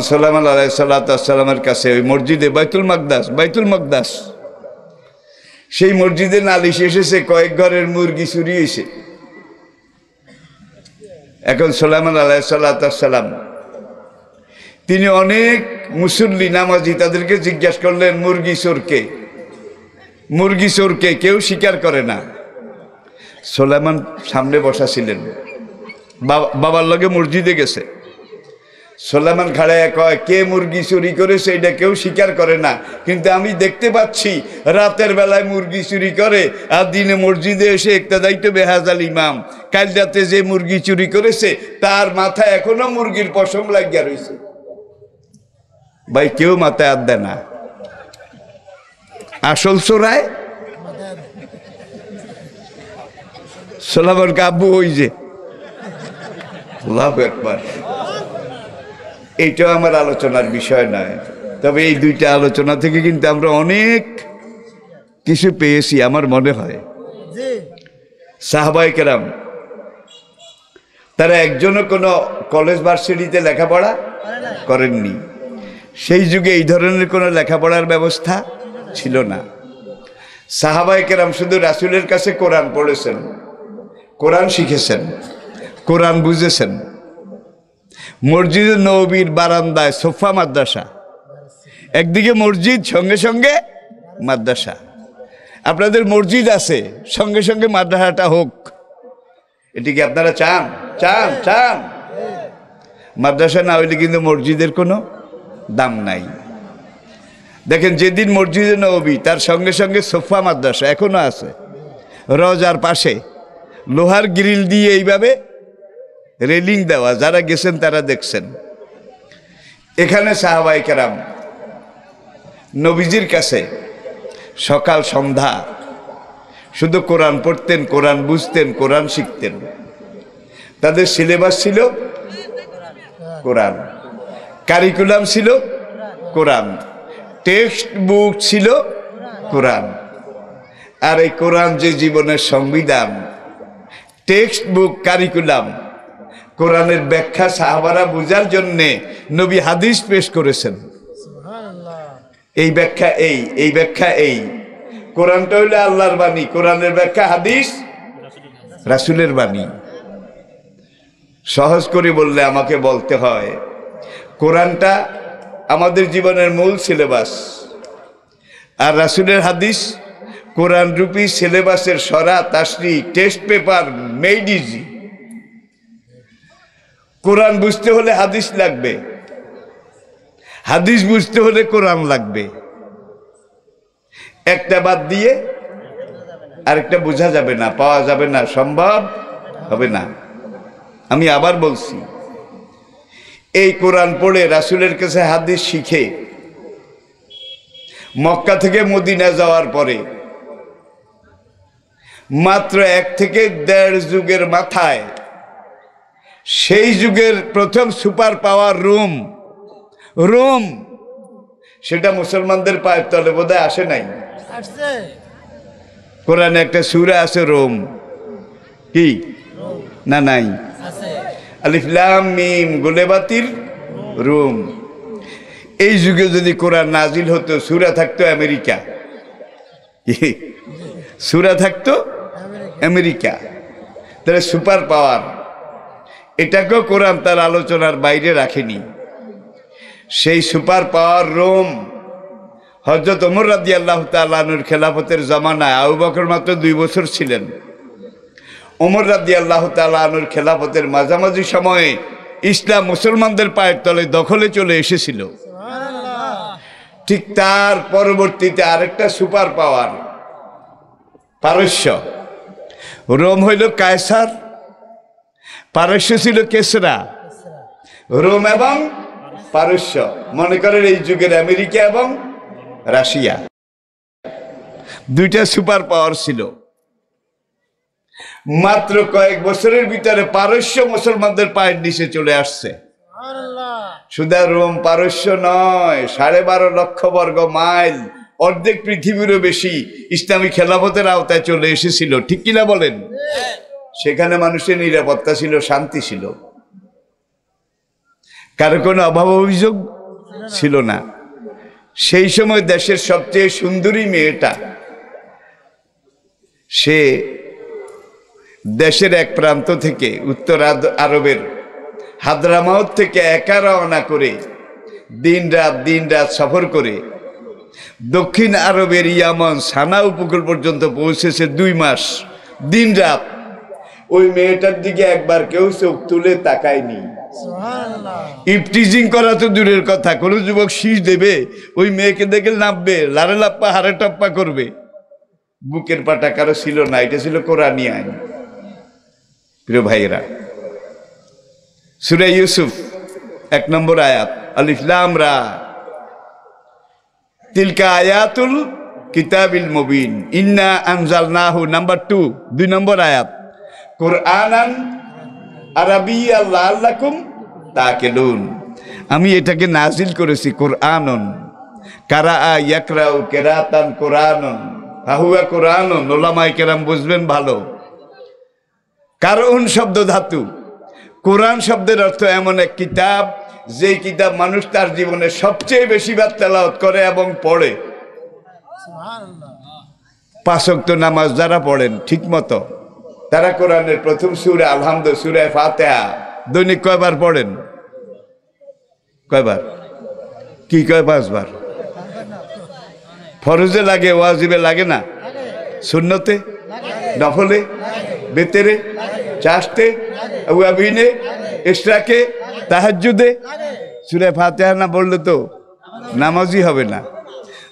সুলাইমান আলাইহিসসালামের কাছে ওই মসজিদে বাইতুল মাকদাস সেই মসজিদে নালিশ এসেছে, কয়েক ঘরের মুরগি চুরি হয়েছে। এখন সুলাইমান আলাইহিসসালাম তিনি অনেক মুসল্লি নামাজি তাদেরকে জিজ্ঞাসা করলেন, মুরগি চোরকে কেউ স্বীকার করে না। সুলাইমান সামনে বসা ছিলেন, বাবার লগে মসজিদে গেছে। সুলাইমান খাড়ায় কয়, কে মুরগি চুরি করেছে এটা কেউ স্বীকার করে না, কিন্তু আমি দেখতে পাচ্ছি রাতের বেলায় মুরগি চুরি করে আর দিনে মসজিদে এসে ইক্তাদাই তো বেহাজাল ইমাম। কাল রাতে যে মুরগি চুরি করেছে তার মাথায় এখনো মুরগির পশম লাগিয়া রয়েছে। ভাই কেউ মাথায় হাত দেয় না, আসল চোরায় সুলাইমান কাব্বু ওই যে আল্লাহু আকবার। এইটাও আমার আলোচনার বিষয় নয়, তবে এই দুইটা আলোচনা থেকে কিন্তু আমরা অনেক কিছু পেয়েছি আমার মনে হয়। সাহাবায়ে কেরাম তারা একজনও কোনো কলেজ ভার্সিটিতে লেখাপড়া করেননি। সেই যুগে এই ধরনের কোনো লেখাপড়ার ব্যবস্থা ছিল না। সাহাবায়ে কেরাম শুধু রাসূলের কাছে কোরআন পড়েছেন, কোরআন শিখেছেন, কোরআন বুঝেছেন। মসজিদ নববীর বারান্দায় সোফা মাদ্রাসা, একদিকে মসজিদ সঙ্গে সঙ্গে মাদ্রাসা। আপনাদের মসজিদ আছে, সঙ্গে সঙ্গে মাদ্রাসাটা হোক, এটি কি আপনারা চান? চান চান মাদ্রাসা না হইলে কিন্তু মসজিদের কোনো দাম নাই। দেখেন যেদিন মসজিদে নববী তার সঙ্গে সঙ্গে সোফা মাদ্রাসা এখনো আছে, রওজার পাশে লোহার গ্রিল দিয়ে এইভাবে রেলিং দেওয়া, যারা গেছেন তারা দেখছেন। এখানে সাহাবায়ে কেরাম নবীজির কাছে সকাল সন্ধ্যা শুধু কোরআন পড়তেন, কোরআন বুঝতেন, কোরআন শিখতেন। তাদের সিলেবাস ছিল কোরআন, কারিকুলাম ছিল কোরআন, টেক্সট বুক ছিল কোরআন। আর এই কোরআন যে জীবনের সংবিধান, টেক্সট বুক, কারিকুলাম, কোরআনের ব্যাখ্যা সাহাবারা বুঝার জন্যে নবী হাদিস পেশ করেছেন। এই ব্যাখ্যা এই ব্যাখ্যা এই। কোরআনটা হইলে আল্লাহর বাণী, কোরআনের ব্যাখ্যা হাদিস রাসূলের বাণী। সহজ করে বললে আমাকে বলতে হয়, কোরআনটা আমাদের জীবনের মূল সিলেবাস, আর রাসূলের হাদিস কোরআন রূপী সিলেবাসের সরা, তাশরিহ, টেস্ট পেপার মেড ইজি। কোরআন বুঝতে হলে হাদিস লাগবে, হাদিস বুঝতে হলে কোরআন লাগবে। একটা বাদ দিয়ে আরেকটা বোঝা যাবে না, পাওয়া যাবে না, সম্ভব হবে না। আমি আবার বলছি, এই কোরআন পড়ে রাসূলের কাছে হাদিস শিখে মক্কা থেকে মদিনা যাওয়ার পরে মাত্র 1 থেকে 1.5 যুগের মাথায় সেই যুগের প্রথম সুপার পাওয়ার রোম, সেটা মুসলমানদের পায়ের তলে বোধহয় আসে নাই। কোরআনে একটা সূরা আছে রোম, কি না নাই? আলিফ লাম মিম গুলেবাতির রোম। এই যুগে যদি কোরআন নাজিল হতো, সূরা থাকতো আমেরিকা, সূরা থাকতো আমেরিকা, তাহলে সুপার পাওয়ার। এটাকেও কোরআন তার আলোচনার বাইরে রাখেনি। সেই সুপার পাওয়ার রোম হযরত ওমর রাদিয়াল্লাহু তাআলা আনহুর খেলাফতের জামানায়, আবু বকর মাত্র 2 বছর ছিলেন, ওমর রাদিয়াল্লাহু তাআলা আনহুর খেলাফতের মাঝামাঝি সময়ে ইসলাম মুসলমানদের পায়ের তলে দখলে চলে এসেছিল। ঠিক তার পরবর্তীতে আরেকটা সুপার পাওয়ার পারস্য। রোম হইল কায়সার, পারস্য ছিল কেসরা। রোম এবং পারস্য, মনে করেন এই যুগের আমেরিকা এবং রাশিয়া, দুইটা সুপার পাওয়ার ছিল। মাত্র কয়েক বছরের ভিতরে পারস্য মুসলমানদের পায়ের নিচে চলে আসছে। শুধু রোম পারস্য নয়, 12.5 লক্ষ বর্গ মাইল, অর্ধেক পৃথিবীরও বেশি ইসলামী খেলাফতের আওতায় চলে এসেছিল। ঠিক কিনা বলেন? সেখানে মানুষের নিরাপত্তা ছিল, শান্তি ছিল। কারো কোনো অভাব অভিযোগ ছিল না। সেই সময় দেশের সবচেয়ে সুন্দরী মেয়েটা, সে দেশের এক প্রান্ত থেকে, উত্তর আরবের হাদরামাউত থেকে একা রওনা করে দিন রাত সফর করে দক্ষিণ আরবের ইয়ামান সানা উপকূল পর্যন্ত পৌঁছেছে 2 মাস দিন রাত। ওই মেয়েটার দিকে একবার কেউ চোখ তুলে তাকায়নি। ইফটিজিং করা তো দূরের কথা, কোনো যুবক শীষ দেবে ওই মেয়েকে দেখে নামবে, লারে লাপ্পা হারে টাপ্পা করবে। বুকের পাটা কারো ছিল না, এটা ছিল কোরআনী আইন। প্রিয় ভাইয়েরা, সূরা ইউসুফ 1 নম্বর আয়াত, আলিফ লাম রা, তিলকা আয়াতুল কিতাবিল মুবিন ইন্না আনজালনাহু। নাম্বার 2 নম্বর আয়াত, কুরআনান আরাবিয়্যান লাআল্লাকুম তাকিলুন। আমি এটাকে নাজিল করেছি কুরআনন, কারাআ ইয়াকরাউ কিরাতান কুরআনন ফাহুয়া কুরআনন। উলামায়ে কেরাম বুঝবেন ভালো। কারণ শব্দ ধাতু, কোরআন শব্দের অর্থ এমন এক কিতাব, যে কিতাব মানুষ তার জীবনে সবচেয়ে বেশিবার তেলাওয়াত করে এবং পড়ে। 5 ওয়াক্ত নামাজ যারা পড়েন ঠিক মতো, তারা কোরআনের প্রথম সূরা আলহামদুলিল্লাহ, সূরা ফাতিহা দৈনিক কয়বার পড়েন? কয়বার? কি কয়? 5 বার। ফরজে লাগে, ওয়াজিবে লাগে না? সুন্নতে, নফলে, বেতেরে, চাষতে, আবিনে, ইশরাকে, তাহাজ্জুদে। সূরা ফাতিহা না পড়লে তো নামাজই হবে না।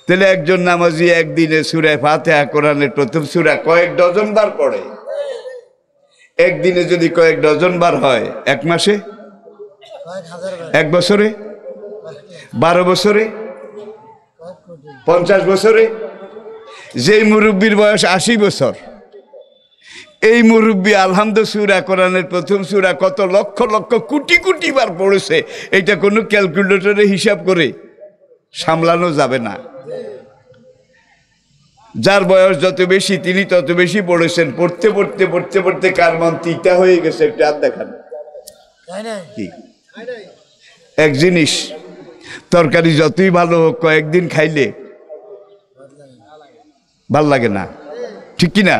তাহলে একজন নামাজি একদিনে সূরা ফাতিহা, কোরআনের প্রথম সূরা, কয়েক ডজন বার পড়ে। একদিনে যদি কয়েক ডজন বার হয়, 1 মাসে, 1 বছরে, 12 বছরে, 50 বছরে। যেই মুরব্বীর বয়স 80 বছর, এই মুরব্বী আলহামদুলিল্লাহ সূরা, কোরআনের প্রথম সূরা কত লক্ষ লক্ষ কোটি কোটি বার পড়েছে, এটা কোনো ক্যালকুলেটরে হিসাব করে সামলানো যাবে না। যার বয়স যত বেশি তিনি তত বেশি পড়েছেন। পড়তে পড়তে পড়তে পড়তে কার মন তিতা হয়ে গেছে, একটু হাত দেখান। কি এক জিনিস, তরকারি যতই ভালো হোক, কয়েকদিন খাইলে ভাল লাগে না, ঠিক কিনা?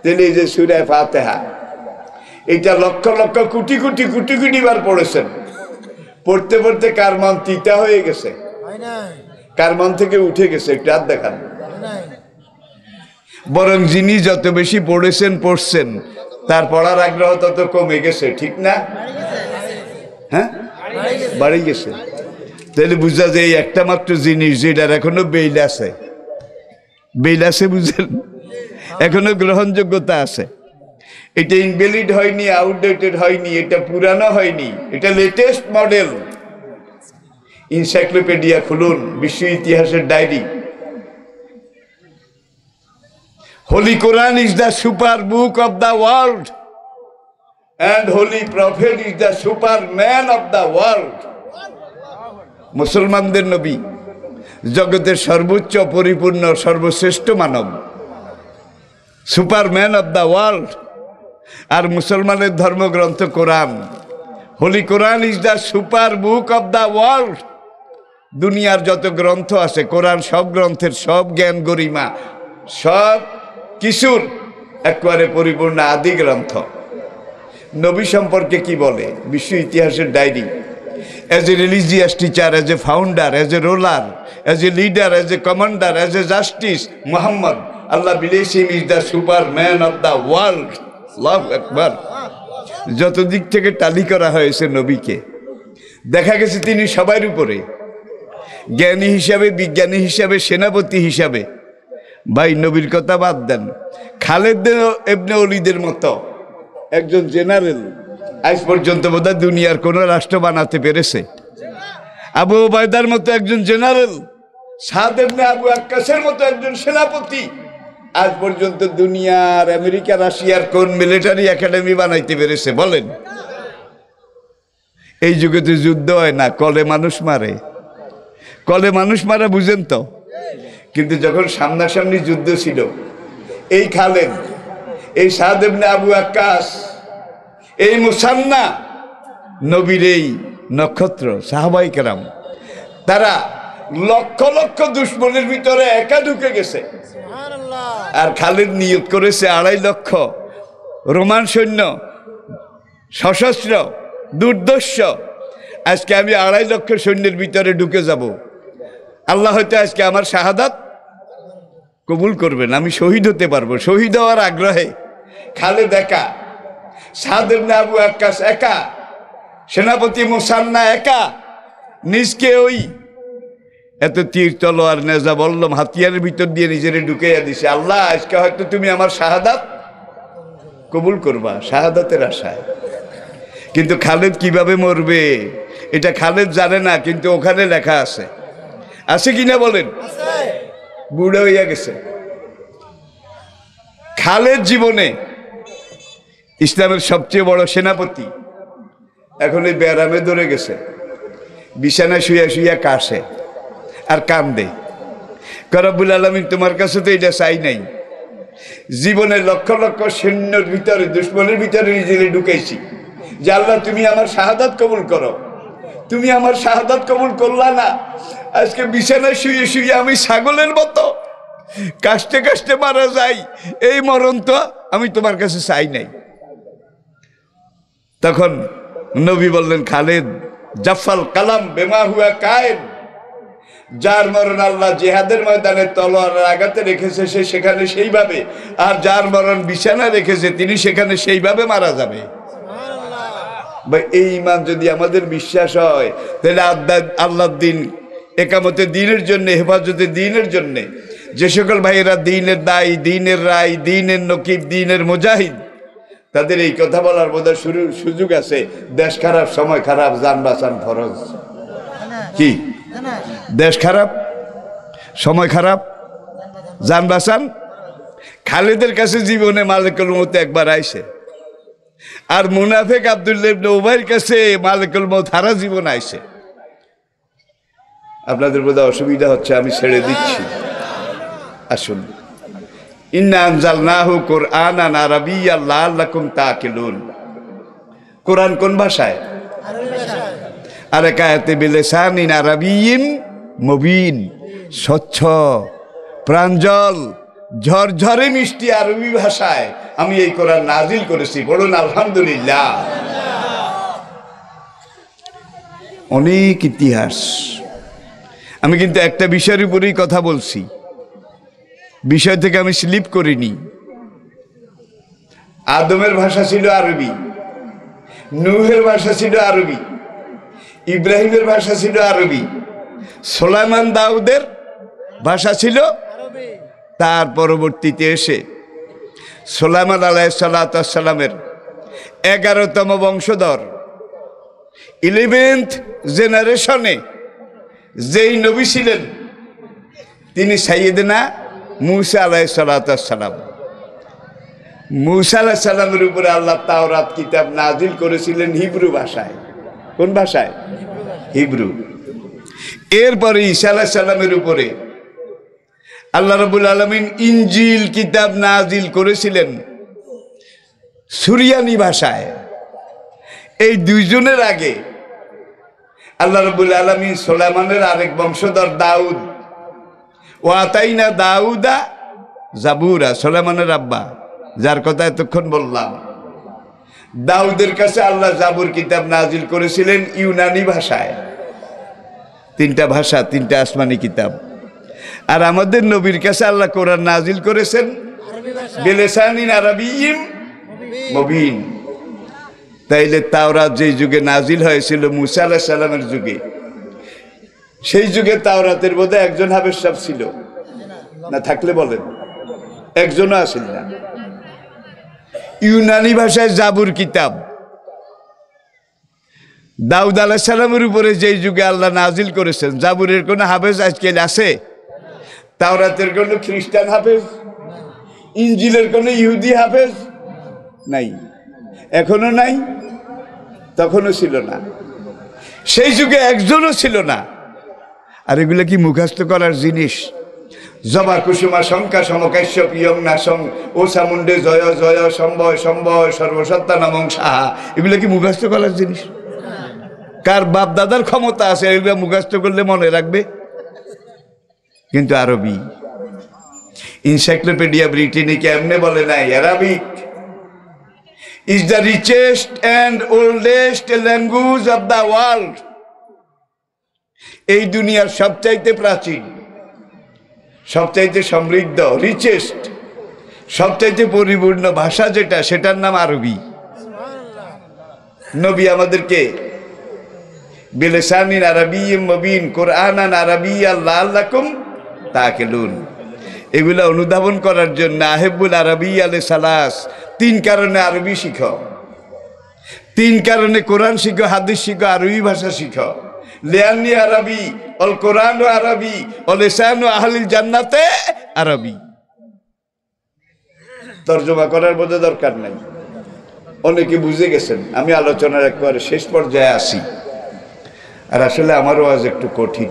তাহলে এই যে সূরা ফাতিহা, এটা লক্ষ লক্ষ কোটি কোটি কোটি কোটি বার পড়েছেন। পড়তে পড়তে কার মন তিতা হয়ে গেছে, কার মন থেকে উঠে গেছে, একটু হাত দেখান। বরং যিনি যত বেশি পড়েছেন, পড়ছেন, তার পড়ার আগ্রহ তত কমে গেছে, ঠিক না? হ্যাঁ, বাড়ি গেছে। তাহলে বুঝা যায় একটা মাত্র জিনিস যেটার এখনো বেইল আছে, বেইল আছে, বুঝলেন? এখনো গ্রহণযোগ্যতা আছে। এটা ইনভ্যালিড হয়নি, আউটডেটেড হয়নি, এটা পুরানো হয়নি, এটা লেটেস্ট মডেল। এনসাইক্লোপিডিয়া খুলুন, বিশ্ব ইতিহাসের diary. Holy Quran is the super book of the world and Holy Prophet is the superman of the world. মুসলমানদের নবী জগতের সর্বোচ্চ, পরিপূর্ণ, সর্বশ্রেষ্ঠ মানব, সুপারম্যান অব দ্য ওয়ার্ল্ড। আর মুসলমানের ধর্মগ্রন্থ কোরআন, holy Quran is the super book of the world. দুনিয়ার যত গ্রন্থ আছে, কোরআন সব গ্রন্থের সব জ্ঞান গরিমা, সব কিছুর একেবারে পরিপূর্ণ আদি গ্রন্থ। নবী সম্পর্কে কি বলে বিশ্ব ইতিহাসের diary? as a religious teacher, as a founder, as a ruler, as a leader, as a commander, as a justice, Muhammad, Allah bless him, is the superman of the world. Allahu Akbar. যত দিক থেকে টালি করা হয়েছে নবীকে, দেখা গেছে তিনি সবার উপরে, জ্ঞানী হিসাবে, বিজ্ঞানী হিসাবে, সেনাপতি হিসাবে। ভাই নবীর কথা বাদ দেন, খালেদ ইবনে ওলীদের মতো একজন জেনারেল আজ পর্যন্ত বোধহয় দুনিয়ার কোন রাষ্ট্র বানাতে পেরেছে। আবু ওবায়দার মতো একজন জেনারেল, সাদ ইবনে আবু ওয়াক্কাসের মতো একজন সেনাপতি আজ পর্যন্ত দুনিয়ার, আমেরিকা, রাশিয়ার কোন মিলিটারি একাডেমি বানাইতে পেরেছে বলেন? এই যুগে তো যুদ্ধ হয় না, কলে মানুষ মারে। কলে মানুষ মারা বুঝেন তো? কিন্তু যখন সামনাসামনি যুদ্ধ ছিল, এই খালেদ, এই সাদ ইবনে আবু ওয়াক্কাস, এই মুসান্না নবীর এই নক্ষত্র সাহাবাই কেরাম, তারা লক্ষ লক্ষ দুশ্মনের ভিতরে একা ঢুকে গেছে। আর খালিদ নিয়োগ করেছে 2.5 লক্ষ রোমান সৈন্য, সশস্ত্র দুর্দর্শ। আজকে আমি 2.5 লক্ষ সৈন্যের ভিতরে ঢুকে যাব, আল্লাহ হয়তো আজকে আমার শাহাদাত কবুল করবেন, আমি শহীদ হতে পারবো। শহীদ হওয়ার আগ্রহে খালিদ একা, সাদ ইবনে আবু ওয়াক্কাস একা, সেনাপতি মুসান্না একা, নিজকে ওই এত তীর তলোয়ার নেজা বল্লম হাতিয়ারের ভিতর দিয়ে নিজেরে ঢুকাইয়া দিছে। আল্লাহ আজকে হয়তো তুমি আমার শাহাদাত কবুল করবা, শাহাদাতের আশায়। কিন্তু খালিদ কিভাবে মরবে এটা খালিদ জানে না, কিন্তু ওখানে লেখা আছে। আছে কিনা বলেন? বুড়ো হইয়া গেছে। খালিদ জীবনে ইসলামের সবচেয়ে বড় সেনাপতি, এখন এই ব্যারামে ধরে গেছে, বিছানায় শুইয়া শুইয়া কাশে আর কান্দে। রব্বুল আলামিন তোমার কাছে তো এটা চাই নাই, জীবনে লক্ষ লক্ষ সৈন্যের ভিতরে দুশ্মনের ভিতরে নিজেকে ঢুকেছি, যে আল্লাহ তুমি আমার শাহাদাত কবুল করো, তুমি আমার শাহাদাত কবুল করলা না। আজকে বিছানায় শুয়ে শুয়ে আমি ছাগলের মতো কাশতে কাশতে মারা যাই, এই মরণ তো আমি তোমার কাছে চাই নাই। তখন নবী বললেন, খালিদ জাফাল কালাম বেমা হুয়া কায়েদ, যার মরণ আল্লাহ জিহাদের ময়দানে তলোয়ারের আঘাতে রেখেছে সে সেখানে সেইভাবে, আর যার মরণ বিছানা রেখেছে তিনি সেখানে সেইভাবে মারা যাবে। এই ঈমান যদি আমাদের বিশ্বাস হয়, তাহলে আল্লাহর দিন একামতে দিনের জন্য, হেফাজতে দিনের জন্য যে সকল ভাইয়েরা দিনের দায়ী, দিনের রায়, দিনের নকিব, দিনের মুজাহিদ, তাদের এই কথা বলার বোধহয় সুযোগ আছে। দেশ খারাপ, সময় খারাপ, জান বাঁচান ফরজ। কি দেশ খারাপ, সময় খারাপ, জান বাঁচান? খালিদের কাছে জীবনে মালিকুল মউত একবার আইছে, আর মুনাফিক আব্দুল্লাহ ইবনে উবাইর কাছে মালিকুল মউত সারা জীবন আইছে। আপনাদের বোধহয় অসুবিধা হচ্ছে, আমি ছেড়ে দিচ্ছি। আসুন, ইন্না আনজালনাহু কুরআনান আরাবিয়্যান লাআল্লাকুম তাকিলুন। কোরআন কোন ভাষায়? আর এক আয়াতে বিলিসানিন আরাবিয়্যিন মুবিন, স্বচ্ছ প্রাঞ্জল ঝরঝরে মিষ্টি আরবি ভাষায় আমি এই কোরআন নাজিল করেছি। বলুন আলহামদুলিল্লাহ। অনেক ইতিহাস। আমি কিন্তু একটা বিষয়ের উপরেই কথা বলছি, বিষয় থেকে আমি স্লিপ করিনি। আদমের ভাষা ছিল আরবি, নূহের ভাষা ছিল আরবি, ইব্রাহিমের ভাষা ছিল আরবি, সুলাইমান দাউদের ভাষা ছিল। তার পরবর্তীতে এসে সুলাইমান আলাইহিস সালামের 11তম বংশধর 11th জেনারেশনে যেই নবী ছিলেন তিনি সাইয়েদনা মুসা আলাইহিস সালাম। মুসা আলাইহিস সালামের উপরে আল্লাহ তাওরাত কিতাব নাজিল করেছিলেন হিব্রু ভাষায়। কোন ভাষায়? হিব্রু। এরপরে ঈসা আলাইহিস সালামের উপরে আল্লাহ রাব্বুল আলামিন ইনজিল কিতাব নাজিল করেছিলেন সুরিয়ানি ভাষায়। এই দুইজনের আগে আল্লাহ রাব্বুল আলামিন সুলাইমানের আরেক বংশধর দাউদ, ওয়াতাইনা দাউদা জাবুরা, সুলাইমানের আব্বা যার কথা এতক্ষণ বললাম, দাউদের কাছে আল্লাহ জাবুর কিতাব নাজিল করেছিলেন ইউনানি ভাষায়। 3টা ভাষা, 3টা আসমানি কিতাব। আর আমাদের নবীর কাছে আল্লাহ কোরআন নাজিল করেছেন বিলিসানিন আরাবিয়্যিন মুবিন। তাইলে তাওরাত যেই যুগে নাজিল হয়েছিল মুসা আলাইহিস সালামের যুগে, সেই যুগে তাওরাতের বোধহয় একজন হাফেজ সাহেব ছিল না, থাকলে বলেন, একজনও আসেন না। ইউনানি ভাষায় জাবুর কিতাব দাউদ আলাইহিস সালামের উপরে যেই যুগে আল্লাহ নাজিল করেছেন, জাবুরের কোন হাফেজ আজকাল আছে? তাওরাতের কোন খ্রিস্টান হাফেজ? ইনজিলের কোন ইহুদি হাফেজ? নাই, এখনো নাই, তখনও ছিল না, সেই যুগে একজনও ছিল না। আর এগুলো কি মুখস্থ করার জিনিস? জবা কুসুমা শঙ্কা সমকাশ্যপ ইয়ং নাসং ও সামুন্ডে জয় জয় সম্ভয় সম্ভয় সর্বসত্তা নামং সাহা, এগুলো কি মুখস্থ করার জিনিস? কার বাপ দাদার ক্ষমতা আছে এগুলো মুখস্থ করলে মনে রাখবে, কিন্তু আরবি। এনসাইক্লোপিডিয়া ব্রিটানিকা এমনি বলে নাই, Arabic is the richest and oldest language of the world. এই দুনিয়ার সবচাইতে প্রাচীন, সবচাইতে সমৃদ্ধ, রিচেস্ট, সবচাইতে পরিপূর্ণ ভাষা যেটা, সেটার নাম আরবি। নবী আমাদেরকে বিলিসানিন আরাবিয়্যিম মুবিন কুরআনান আরাবিয়্যান লাআল্লাকুম তাকিলুন, এগুলা অনুধাবন করার জন্য আহেবুল আরাবিয়্যা লিসালাস, 3 কারণে আরবি শিখো, 3 কারণে কোরআন শিখো, হাদিস শিখো, আরবি ভাষা শিখো। লিআন্নি আরবি অল কোরআন আরবি অল লিসানু আহলিল জান্নাতে আরবি। তরজমা করার বোঝা দরকার নাই, অনেকে বুঝে গেছেন। আমি আলোচনার একবারে শেষ পর্যায়ে আসি, আর আসলে আমার ওয়াজ একটু কঠিন।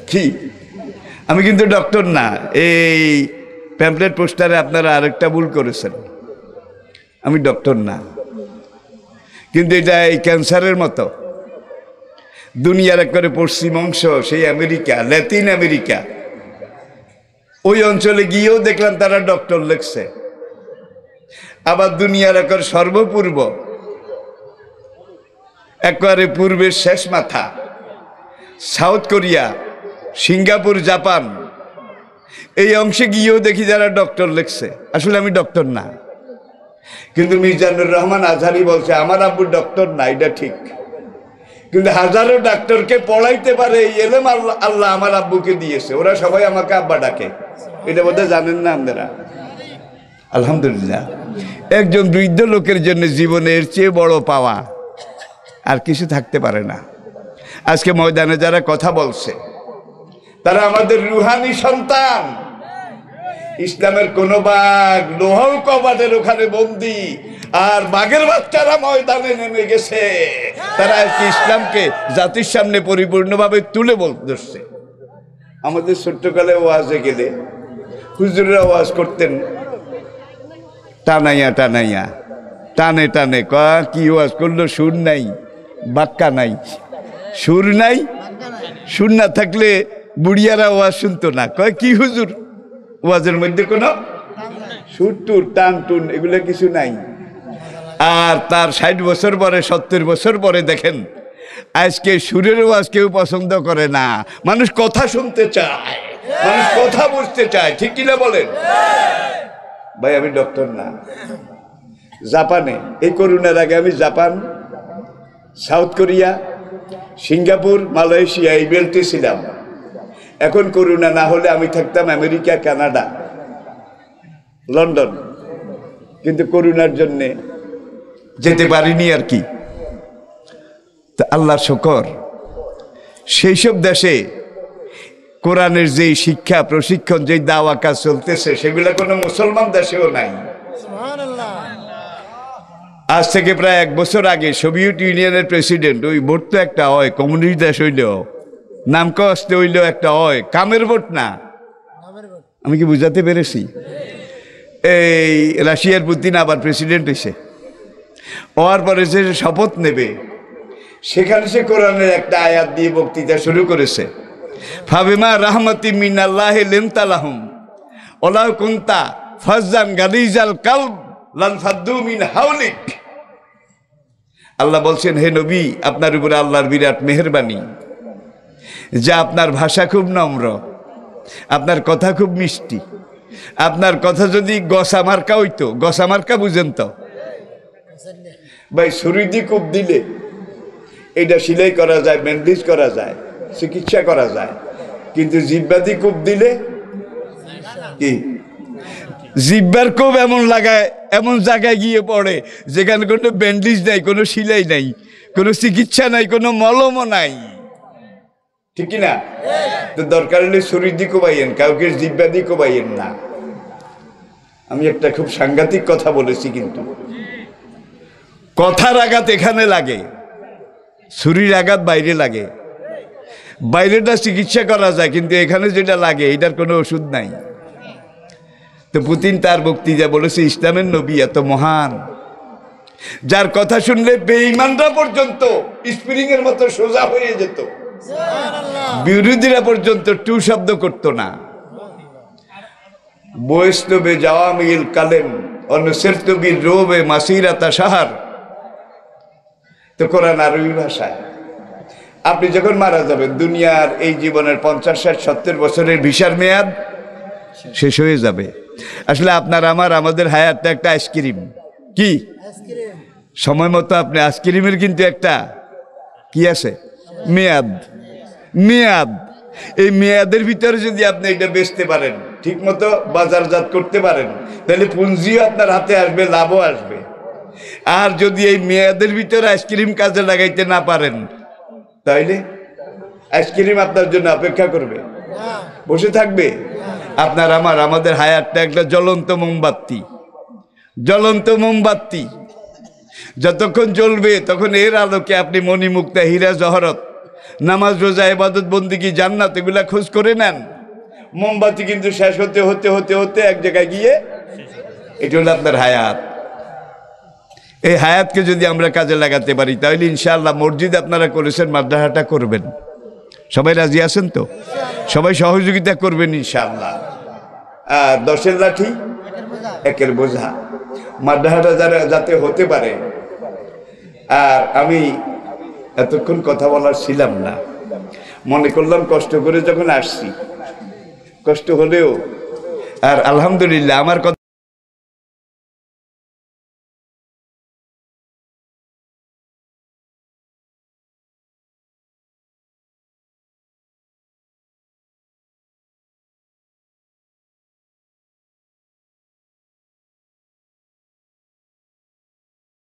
কি, আমি কিন্তু ডক্টর না। এই প্যাম্পলেট পোস্টারে আপনারা আরেকটা ভুল করেছেন, আমি ডক্টর না, কিন্তু এটা এই ক্যান্সারের মতো। দুনিয়ার একবারে পশ্চিম অংশ, সেই আমেরিকা, ল্যাটিন আমেরিকা, ওই অঞ্চলে গিয়েও দেখলাম তারা ডক্টর লিখছে। আবার দুনিয়ার একবার সর্বপূর্ব, একবারে পূর্বের শেষ মাথা, সাউথ কোরিয়া, সিঙ্গাপুর, জাপান, এই অংশে গিয়েও দেখি যারা ডক্টর লিখছে। আসলে আমি ডক্টর না, কিন্তু মিজানুর রহমান আজহারি বলছে আমার আব্বু ডক্টর না, এটা ঠিক, কিন্তু হাজারো ডাক্তারকে পড়াইতে পারে এই এলেম আল্লাহ আমার আব্বুকে দিয়েছে। ওরা সবাই আমাকে আব্বা ডাকে, এটা বোধহয় জানেন না আপনারা। আলহামদুলিল্লাহ, একজন বৃদ্ধ লোকের জন্য জীবনের চেয়ে বড় পাওয়া আর কিছু থাকতে পারে না। আজকে ময়দানে যারা কথা বলছে তারা আমাদের রুহানি সন্তান। ইসলামের কোন বাঘ লোহাও কবাটের ওখানে বন্দি, আর বাঘের বাচ্চারা ময়দানে নেমে গেছে। তারা আজকে ইসলামকে জাতির সামনে পরিপূর্ণভাবে তুলে বলতেছে। আমাদের ছোট্টকালে ওয়াজে গেলে হুজুররা ওয়াজ করতেন টানাইয়া টানাইয়া, টানে টানে, কি ওয়াজ করলো, সুর নাই, বাক্কা নাই, সুর নাই, সুর না থাকলে বুড়িয়ারা ওয়াজ শুনতো না। কয় কি হুজুর, ওয়াজের মধ্যে কোনো সুর টুর টান টুন এগুলো কিছু নাই। আর তার 60 বছর পরে, 70 বছর পরে দেখেন আজকে সুরের ওয়াজ কেউ পছন্দ করে না। মানুষ কথা শুনতে চায়, মানুষ কথা বুঝতে চায়, ঠিক কিনা বলেন? ভাই আমি ডক্টর না। জাপানে এই করোনার আগে আমি Japan, south Korea, Singapore, Malaysia এই বেল্টে ছিলাম। এখন করোনা না হলে আমি থাকতাম আমেরিকা, কানাডা, লন্ডন, কিন্তু করোনার জন্যে যেতে পারিনি আর কি। তা আল্লাহর শুকর, সেই সব দেশে কোরআনের যেই শিক্ষা প্রশিক্ষণ, যেই দাওয়া কাজ চলতেছে, সেগুলো কোনো মুসলমান দেশেও নাই। আজ থেকে প্রায় 1 বছর আগে সোভিয়েত ইউনিয়নের প্রেসিডেন্ট, ওই ভোট তো একটা হয়, কমিউনিস্ট দেশ হইলেও নাম কষ্টে হইলেও একটা হয়, কামের ভোট না। আমি কি বুঝাতে পেরেছি? এই রাশিয়ার পুতিন আবার প্রেসিডেন্ট হয়েছে, হওয়ার পরে সে শপথ নেবে, সেখানে সে কোরআনের একটা আয়াত দিয়ে বক্তৃতা শুরু করেছে। ফাবিমা রাহমাতি মিনাল্লাহি লিনতা লাহুম ওয়ালাউ কুনতা ফাজ্জান গালিজাল কলব লানফাদ্দু মিন হাওলিক। আল্লাহ বলছেন, হে নবী, আপনার উপরে আল্লাহর বিরাট মেহেরবানি, যা আপনার ভাষা খুব নম্র, আপনার কথা খুব মিষ্টি। আপনার কথা যদি গসা মার্কা হইতো, গসা মার্কা বুঝেন তো ভাই, ছুরি কূপ দিলে এটা সেলাই করা যায়, ব্যান্ডেজ করা যায়, চিকিৎসা করা যায়, কিন্তু জিব্বাদি কূপ দিলে কি, জিব্বার কোপ এমন লাগায়, এমন জায়গায় গিয়ে পড়ে যেখানে কোনো ব্যান্ডেজ নাই, কোনো সেলাই নাই, কোনো চিকিৎসা নাই, কোনো মলমও নাই, ঠিক কিনা? তো দরকার হলে ছুরি দিয়ে কোবাইয়েন, কাউকে জিব্বা দিয়ে কোবাইয়েন না। আমি একটা খুব সাংঘাতিক কথা বলেছি, কিন্তু কথার আঘাত এখানে লাগে, ছুরির আঘাত বাইরে লাগে। বাইরেটা চিকিৎসা করা যায়, কিন্তু এখানে যেটা লাগে এটার কোনো ওষুধ নাই। তো পুতিন তার বক্তৃতা বলেছে, ইসলামের নবী এত মহান, যার কথা শুনলে বেঈমানরা পর্যন্ত স্প্রিং এর মতো সোজা হয়ে যেত, বিরোধীরা পর্যন্ত টু শব্দ করতো না। বয়স্তবে জাওয়ামিল কালেম অনুসিরতু বিররুবে মাসিরাতা শাহর। তো কোরআন আরবি ভাষায়। আপনি যখন মারা যাবেন, দুনিয়ার এই জীবনের 50, 60, 70 বছরের ভিসার মেয়াদ শেষ হয়ে যাবে। আসলে আপনার আমাদের হায়াতটা একটা আইসক্রিম। কি সময় মতো আপনি আইসক্রিমের কিন্তু একটা কি আছে, মেয়াদ। এই মেয়াদের ভিতরে যদি আপনি এটা বেচতে পারেন, ঠিক মতো বাজারজাত করতে পারেন, তাহলে পুঁজিও আপনার হাতে আসবে, লাভও আসবে। আর যদি এই মেয়াদের ভিতরে আইসক্রিম কাজে লাগাইতে না পারেন, তাইলে আইসক্রিম আপনার জন্য অপেক্ষা করবে, বসে থাকবে। আপনার আমাদের হায়াতটা একটা জ্বলন্ত মোমবাতি। যতক্ষণ জ্বলবে তখন এর আলোকে আপনি মণিমুক্তা, হীরা জহরত, নামাজ, রোজা, ইবাদত, বন্দেগী, জান্নাত এগুলা খোঁজ করে নেন। মোমবাতি কিন্তু শেষ হতে এক জায়গায় গিয়ে, এটা হলো আপনার হায়াত। এই হায়াতকে যদি আমরা কাজে লাগাতে পারি, তাহলে ইনশাআল্লাহ মসজিদ আপনারা করেছেন, মাদ্রাসাটা করবেন। সবাই রাজি আছেন তো? সবাই সহযোগিতা করবেন ইনশাআল্লাহ। 10-এর লাঠি 1-এর বোঝা, মাদ্রাসাটা যাতে হতে পারে। আর আমি এতক্ষণ কথা বলার ছিলাম না, মনে করলাম কষ্ট করে যখন আসছি, কষ্ট হলেও আর আলহামদুলিল্লাহ আমার কথা